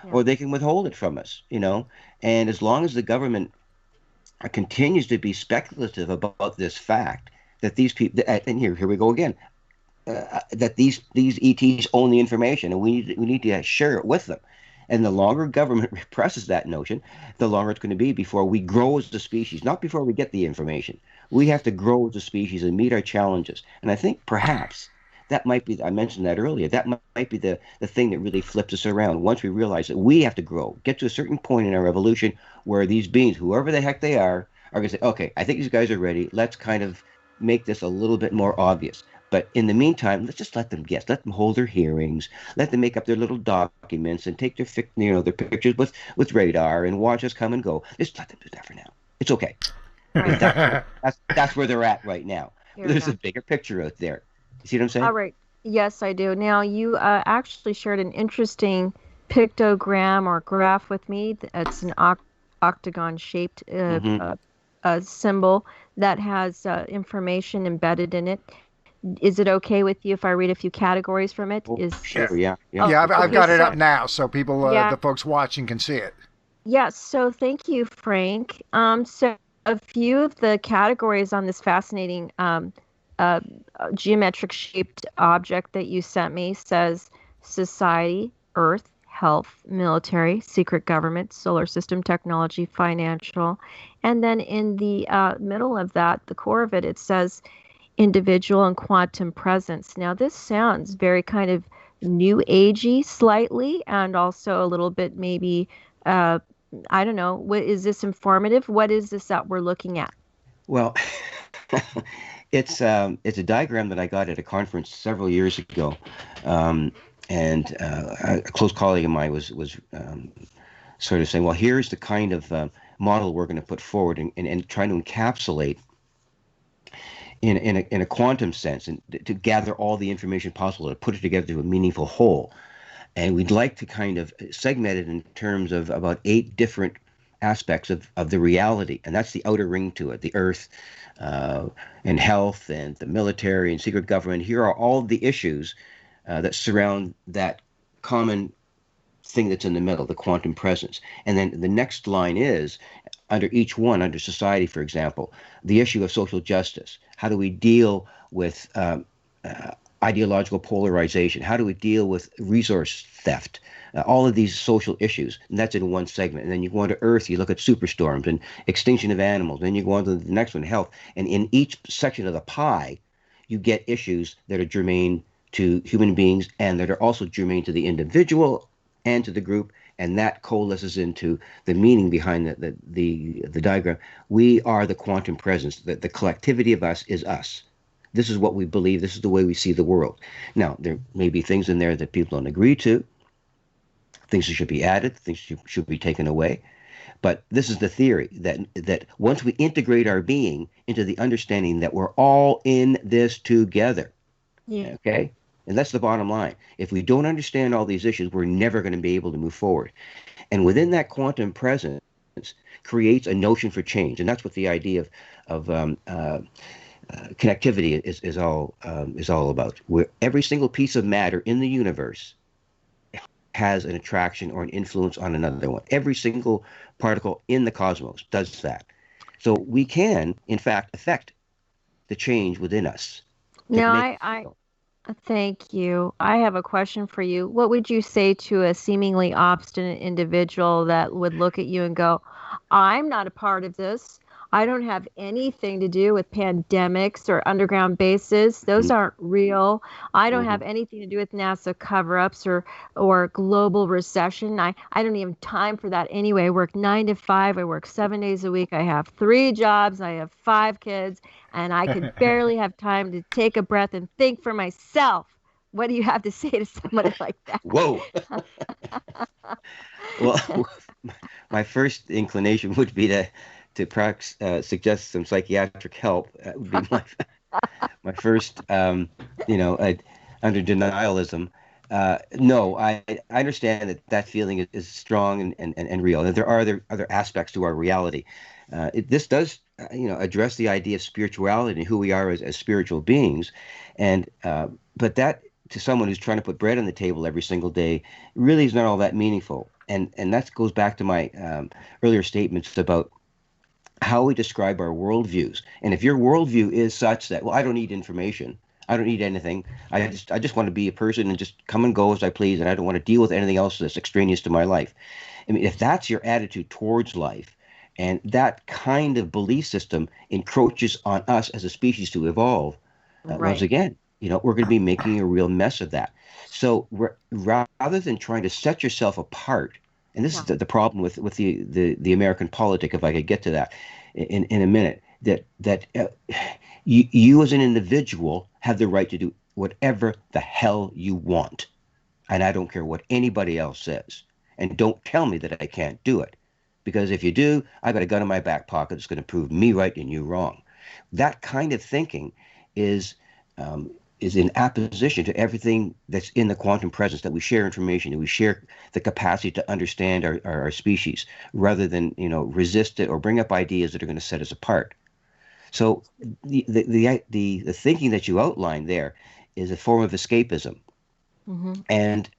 yes, or they can withhold it from us. And as long as the government continues to be speculative about this fact that these people, and here we go again, that these ETs own the information, and we need to share it with them. And the longer government represses that notion, the longer it's going to be before we grow as a species, not before we get the information. We have to grow as a species and meet our challenges. And I think perhaps that might be, I mentioned that earlier, that might be the thing that really flips us around. Once we realize that we have to grow, get to a certain point in our evolution where these beings, whoever the heck they are going to say, okay, I think these guys are ready. Let's kind of make this a little bit more obvious. But in the meantime, let's just let them guess. Let them hold their hearings. Let them make up their little documents and take their pictures with radar and watch us come and go. Just let them do that for now. It's okay. right. That's where they're at right now. But Fair there's a enough. bigger picture out there. You see what I'm All saying? right. Yes, I do. Now, you actually shared an interesting pictogram or graph with me. It's an octagon-shaped Mm-hmm. symbol that has information embedded in it. Is it okay with you if I read a few categories from it? Oh, Yeah, sure. Yeah. Yeah. Oh, yeah, I've okay. got it So up now, so people, yeah, the folks watching, can see it. yeah. So thank you, Frank. So a few of the categories on this fascinating uh, geometric shaped object that you sent me says society, earth, health, military, secret government, solar system technology, financial. And then in the middle of that, the core of it, it says individual and quantum presence. Now, this sounds very kind of new agey slightly, and also a little bit maybe, uh, I don't know, what is this informative? What is this that we're looking at? Well, it's a diagram that I got at a conference several years ago, um, and a close colleague of mine was sort of saying, well, here's the kind of model we're going to put forward and trying to encapsulate in a quantum sense and to gather all the information possible to put it together to a meaningful whole. And we'd like to kind of segment it in terms of about 8 different aspects of the reality. And that's the outer ring to it, the earth and health and the military and secret government. Here are all the issues that surround that common thing that's in the middle, the quantum presence. And then the next line is under each one, under society, for example, the issue of social justice. How do we deal with uh, ideological polarization? How do we deal with resource theft? All of these social issues, and that's in one segment. And then you go on to Earth, you look at superstorms and extinction of animals. Then you go on to the next one, health. And in each section of the pie, you get issues that are germane to human beings and that are also germane to the individual and to the group, and that coalesces into the meaning behind the diagram. We are the quantum presence. The collectivity of us is us. This is what we believe. This is the way we see the world. Now, there may be things in there that people don't agree to, things that should be added, things should be taken away. But this is the theory that once we integrate our being into the understanding that we're all in this together, Yeah. okay? And that's the bottom line. If we don't understand all these issues, we're never going to be able to move forward. And within that quantum presence creates a notion for change. And that's what the idea of connectivity is all about. Where every single piece of matter in the universe has an attraction or an influence on another one. Every single particle in the cosmos does that. So we can, in fact, affect the change within us. Now, I thank you. I have a question for you. What would you say to a seemingly obstinate individual that would look at you and go, I'm not a part of this. I don't have anything to do with pandemics or underground bases. Those aren't real. I don't have anything to do with NASA cover-ups or global recession. I don't even have time for that anyway. I work 9 to 5. I work 7 days a week. I have 3 jobs. I have 5 kids. And I could barely have time to take a breath and think for myself. What do you have to say to somebody like that? Whoa. Well, my first inclination would be to perhaps suggest some psychiatric help. That would be my first, under denialism. No, I understand that feeling is strong and real. And there are other aspects to our reality. This does, address the idea of spirituality and who we are as spiritual beings. And but that, to someone who's trying to put bread on the table every single day, really is not all that meaningful. And that goes back to my earlier statements about how we describe our worldviews. And if your worldview is such that, well, I don't need information, I don't need anything, I just want to be a person and just come and go as I please, and I don't want to deal with anything else that's extraneous to my life. I mean, if that's your attitude towards life, and that kind of belief system encroaches on us as a species to evolve, once again, we're going to be making a real mess of that. So rather than trying to set yourself apart, and this is the problem with the American politic, if I could get to that in a minute, that you as an individual have the right to do whatever the hell you want. And I don't care what anybody else says. And don't tell me that I can't do it. Because if you do, I've got a gun in my back pocket that's going to prove me right and you wrong. That kind of thinking is in opposition to everything that's in the quantum presence, that we share information, that we share the capacity to understand our species, rather than resist it or bring up ideas that are going to set us apart. So the thinking that you outlined there is a form of escapism, and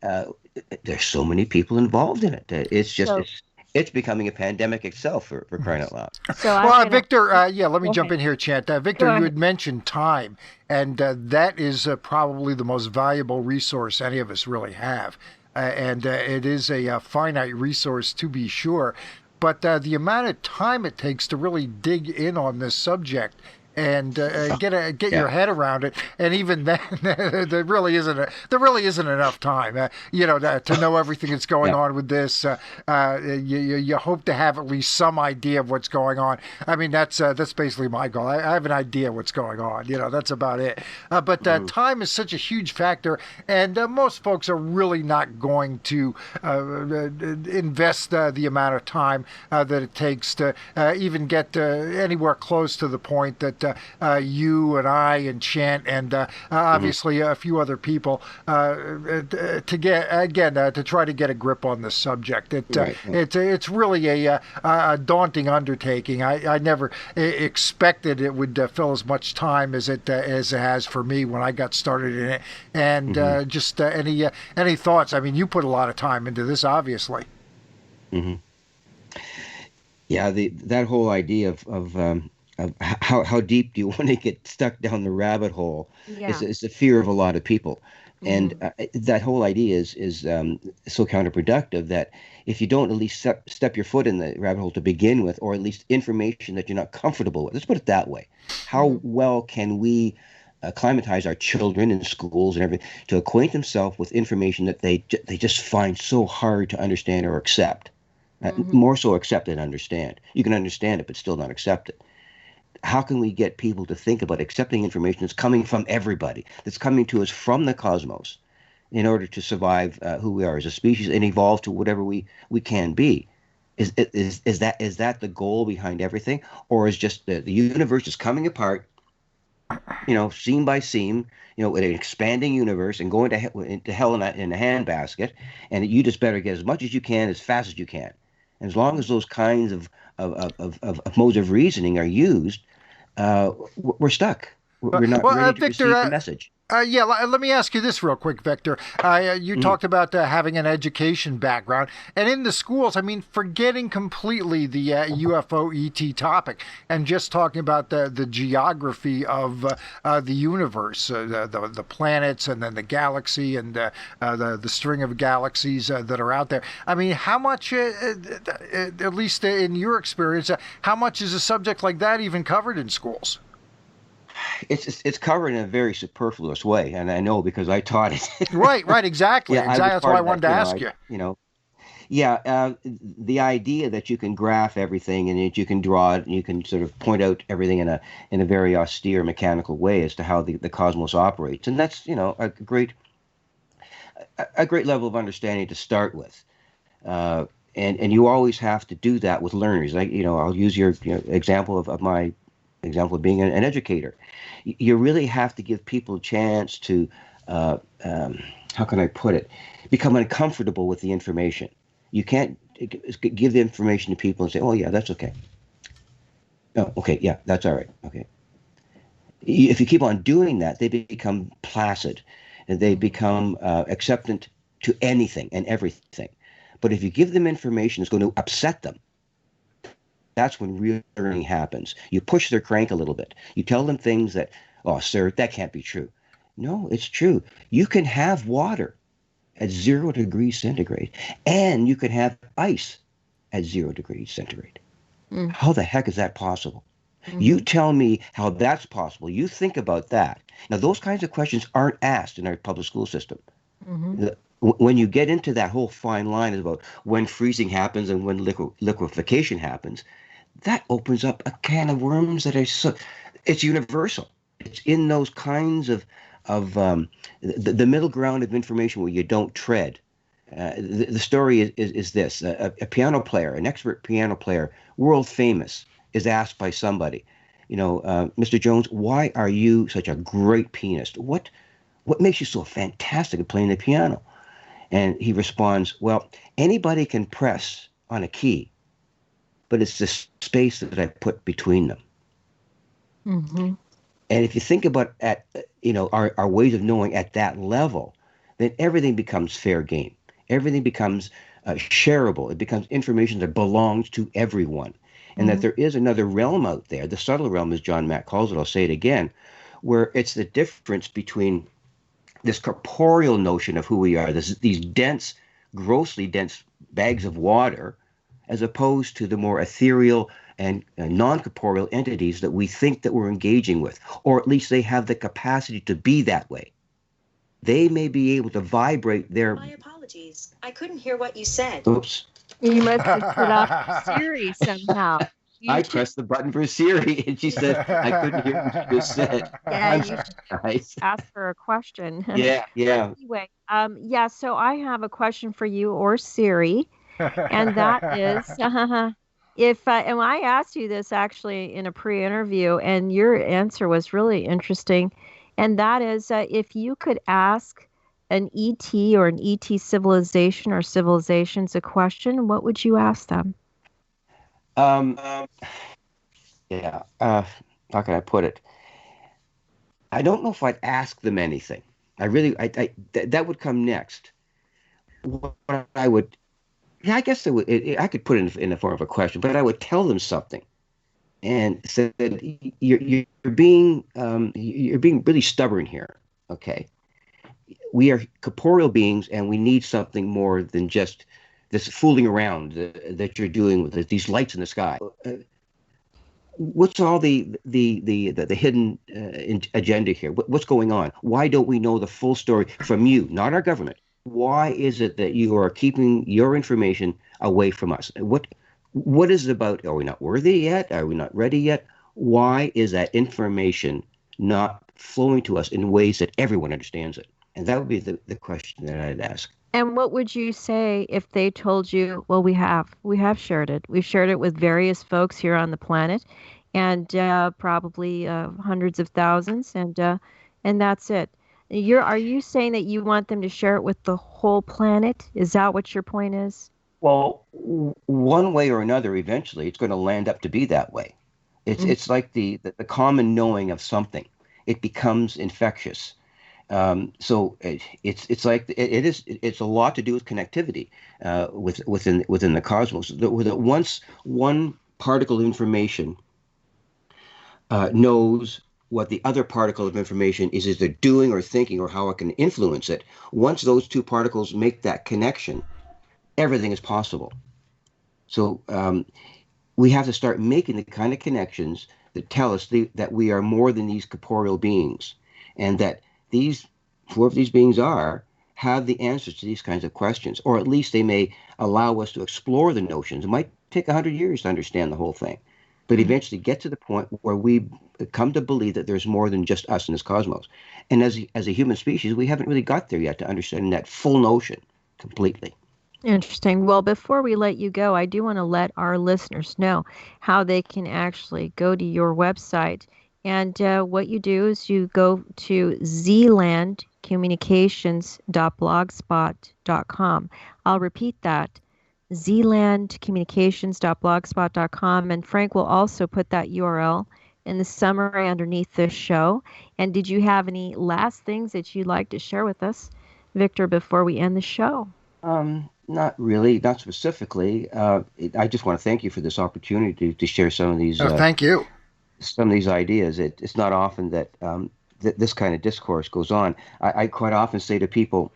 there's so many people involved in it. It's just it's becoming a pandemic itself for crying out loud. So Victor, let me jump in here, Chant. Victor, you had mentioned time, and that is probably the most valuable resource any of us really have. And it is a finite resource, to be sure. But the amount of time it takes to really dig in on this subject and get your head around it, and even then, there really isn't enough time, to know everything that's going on with this. You hope to have at least some idea of what's going on. I mean, that's basically my goal. I have an idea what's going on. That's about it. But time is such a huge factor, and most folks are really not going to invest the amount of time that it takes to even get anywhere close to the point that you and I and Chant and obviously a few other people to get to try to get a grip on this subject. It's really a daunting undertaking. I never expected it would fill as much time as it has for me when I got started in it. And just any thoughts? I mean, you put a lot of time into this, obviously. Yeah, that whole idea of how deep do you want to get stuck down the rabbit hole is the fear of a lot of people. And that whole idea is so counterproductive that if you don't at least step your foot in the rabbit hole to begin with, or at least information that you're not comfortable with, let's put it that way. How well can we acclimatize our children in schools and everything to acquaint themselves with information that they just find so hard to understand or accept? More so accept than understand. You can understand it, but still not accept it. How can we get people to think about accepting information that's coming from everybody, that's coming to us from the cosmos, in order to survive who we are as a species and evolve to whatever we can be? Is that the goal behind everything, or is just the universe is coming apart, seam by seam, in an expanding universe and going into hell in a handbasket, and you just better get as much as you can as fast as you can. And as long as those kinds of modes of reasoning are used, we're stuck. We're not ready to Victor, receive the message. Yeah, let me ask you this real quick, Victor. You talked about having an education background, and in the schools, I mean, forgetting completely the UFO ET topic and just talking about the geography of the universe, the planets, and then the galaxy, and the string of galaxies that are out there. I mean, how much, at least in your experience, how much is a subject like that even covered in schools? It's covered in a very superfluous way, and I know because I taught it. Right, exactly. Yeah, I was That's part why I of that. wanted to ask you. Yeah, the idea that you can graph everything and that you can draw it and you can sort of point out everything in a very austere mechanical way as to how the cosmos operates, and that's a great level of understanding to start with. And you always have to do that with learners. I'll use your example of my example of being an educator. You really have to give people a chance to, how can I put it, become uncomfortable with the information. You can't give the information to people and say, "Oh yeah, that's okay." No, okay, yeah, that's all right. Okay. If you keep on doing that, they become placid, and they become acceptant to anything and everything. But if you give them information that's going to upset them, that's when real learning happens. You push their crank a little bit. You tell them things that, "Oh, sir, that can't be true." No, it's true. You can have water at 0 degrees centigrade, and you can have ice at 0 degrees centigrade. Mm-hmm. How the heck is that possible? You tell me how that's possible. You think about that. Now, those kinds of questions aren't asked in our public school system. When you get into that whole fine line about when freezing happens and when liquefaction happens, that opens up a can of worms that are it's universal. It's in those kinds of the middle ground of information where you don't tread. The story is this: a piano player, an expert piano player, world famous, is asked by somebody, "Mr. Jones, why are you such a great pianist? What makes you so fantastic at playing the piano?" And he responds, "Well, anybody can press on a key, but it's the space that I put between them." Mm-hmm. And if you think about our ways of knowing at that level, then everything becomes fair game. Everything becomes shareable. It becomes information that belongs to everyone. And that there is another realm out there, the subtle realm, as John Mack calls it, I'll say it again, where it's the difference between this corporeal notion of who we are, these dense, grossly dense bags of water, as opposed to the more ethereal and non-corporeal entities that we think that we're engaging with, or at least they have the capacity to be that way. They may be able to vibrate their... My apologies. I couldn't hear what you said. Oops. You must have put off Siri somehow. I pressed the button for Siri, and she said, "I couldn't hear what you just said." Yeah, I'm you should nice. ask her a question. Yeah. Anyway, yeah, so I have a question for you or Siri, and that is, if and I asked you this actually in a pre-interview, and your answer was really interesting, and that is, if you could ask an ET or an ET civilization or civilizations a question, what would you ask them? Yeah. How can I put it? I don't know if I'd ask them anything. That would come next. What I would, yeah, I guess I could put it in the form of a question, but I would tell them something and said, you're being really stubborn here. Okay. We are corporeal beings, and we need something more than just this fooling around that you're doing with these lights in the sky. What's all the hidden agenda here? What's going on? Why don't we know the full story from you, not our government? Why is it that you are keeping your information away from us? What is it about? Are we not worthy yet? Are we not ready yet? Why is that information not flowing to us in ways that everyone understands it? And that would be the question that I'd ask. And what would you say if they told you, well, we have shared it. We've shared it with various folks here on the planet, and probably hundreds of thousands, and that's it. Are you saying that you want them to share it with the whole planet? Is that what your point is? Well, one way or another, eventually, it's going to land up to be that way. It's like the common knowing of something. It becomes infectious. So it's like it's a lot to do with connectivity within the cosmos. That once one particle of information knows what the other particle of information is either doing or thinking or how it can influence it. Once those two particles make that connection, everything is possible. So we have to start making the kind of connections that tell us that we are more than these corporeal beings, and that whoever these beings are, have the answers to these kinds of questions, or at least they may allow us to explore the notions. It might take 100 years to understand the whole thing, but eventually get to the point where we come to believe that there's more than just us in this cosmos. And as a human species, we haven't really got there yet to understand that full notion completely. Interesting. Well, before we let you go, I do want to let our listeners know how they can actually go to your website. And what you do is you go to zealandcommunications.blogspot.com. I'll repeat that, zealandcommunications.blogspot.com. And Frank will also put that URL in the summary underneath this show. And did you have any last things that you'd like to share with us, Victor, before we end the show? Not really, not specifically. I just want to thank you for this opportunity to share some of these. Thank you. Some of these ideas. It's not often that this kind of discourse goes on. I quite often say to people,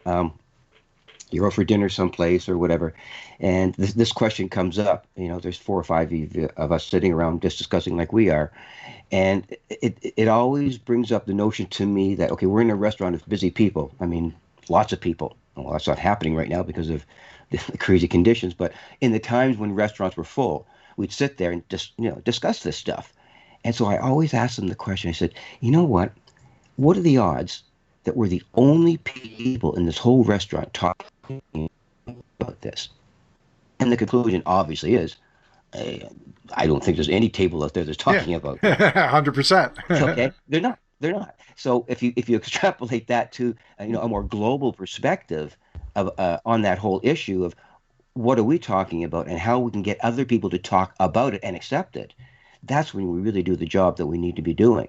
you're out for dinner someplace or whatever, and this question comes up. There's 4 or 5 of us sitting around just discussing like we are, and it always brings up the notion to me that, okay, we're in a restaurant of busy people. I mean, lots of people. Well, that's not happening right now because of the crazy conditions, but in the times when restaurants were full, we'd sit there and just discuss this stuff. And so I always ask them the question. I said, you know what? What are the odds that we're the only people in this whole restaurant talking about this? And the conclusion obviously is, I don't think there's any table out there that's talking about it. 100%. Okay, they're not. They're not. So if you extrapolate that to a more global perspective of on that whole issue of what are we talking about and how we can get other people to talk about it and accept it, that's when we really do the job that we need to be doing.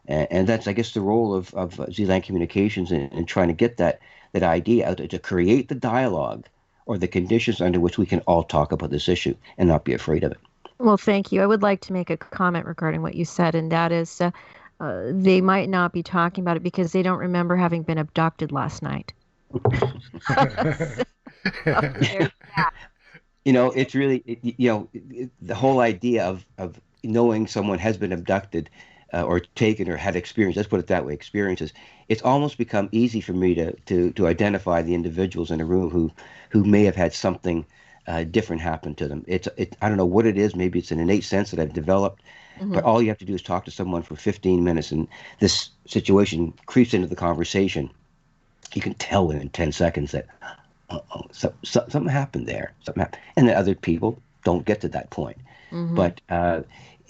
And that's, I guess, the role of Zealand Communications in trying to get that idea out, to create the dialogue or the conditions under which we can all talk about this issue and not be afraid of it. Well, thank you. I would like to make a comment regarding what you said, and that is they might not be talking about it because they don't remember having been abducted last night. It's really, the whole idea of knowing someone has been abducted or taken or had experience, let's put it that way, experiences, it's almost become easy for me to identify the individuals in a room who may have had something different happen to them. I don't know what it is. Maybe it's an innate sense that I've developed, but all you have to do is talk to someone for 15 minutes and this situation creeps into the conversation. You can tell within 10 seconds that something happened there. Something happened. And the other people don't get to that point. But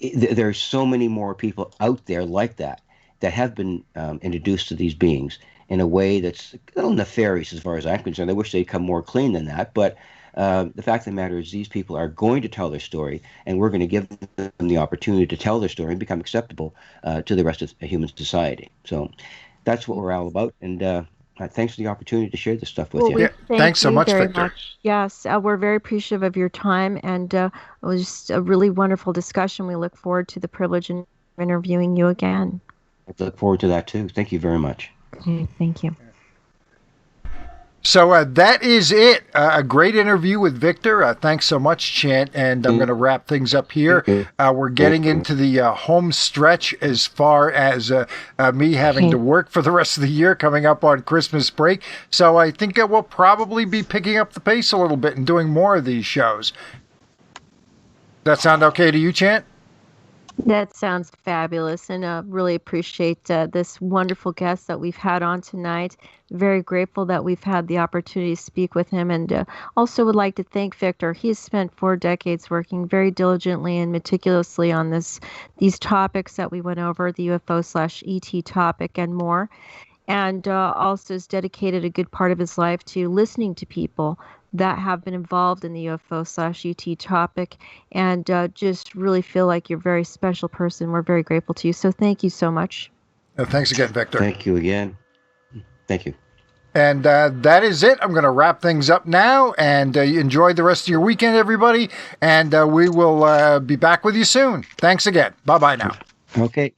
there's so many more people out there like that have been introduced to these beings in a way that's a little nefarious as far as I'm concerned. I wish they'd come more clean than that. But the fact of the matter is these people are going to tell their story, and we're going to give them the opportunity to tell their story and become acceptable to the rest of human society. So that's what we're all about. And thanks for the opportunity to share this stuff with you. Yeah, thanks so much, Victor. Yes, we're very appreciative of your time, and it was just a really wonderful discussion. We look forward to the privilege of interviewing you again. I look forward to that too. Thank you very much. Okay, thank you. So that is it. A great interview with Victor. Thanks so much, Chant. And I'm going to wrap things up here. We're getting into the home stretch as far as me having to work for the rest of the year coming up on Christmas break. So I think we'll probably be picking up the pace a little bit and doing more of these shows. Does that sound okay to you, Chant? That sounds fabulous, and really appreciate this wonderful guest that we've had on tonight. Very grateful that we've had the opportunity to speak with him, and also would like to thank Victor. He has spent 4 decades working very diligently and meticulously on these topics that we went over, the UFO/ET topic and more, and also has dedicated a good part of his life to listening to people that have been involved in the UFO/ET topic, and just really feel like you're a very special person. We're very grateful to you. So thank you so much. Thanks again, Victor. Thank you again. Thank you. And that is it. I'm going to wrap things up now, and enjoy the rest of your weekend, everybody. And we will be back with you soon. Thanks again. Bye-bye now. Okay.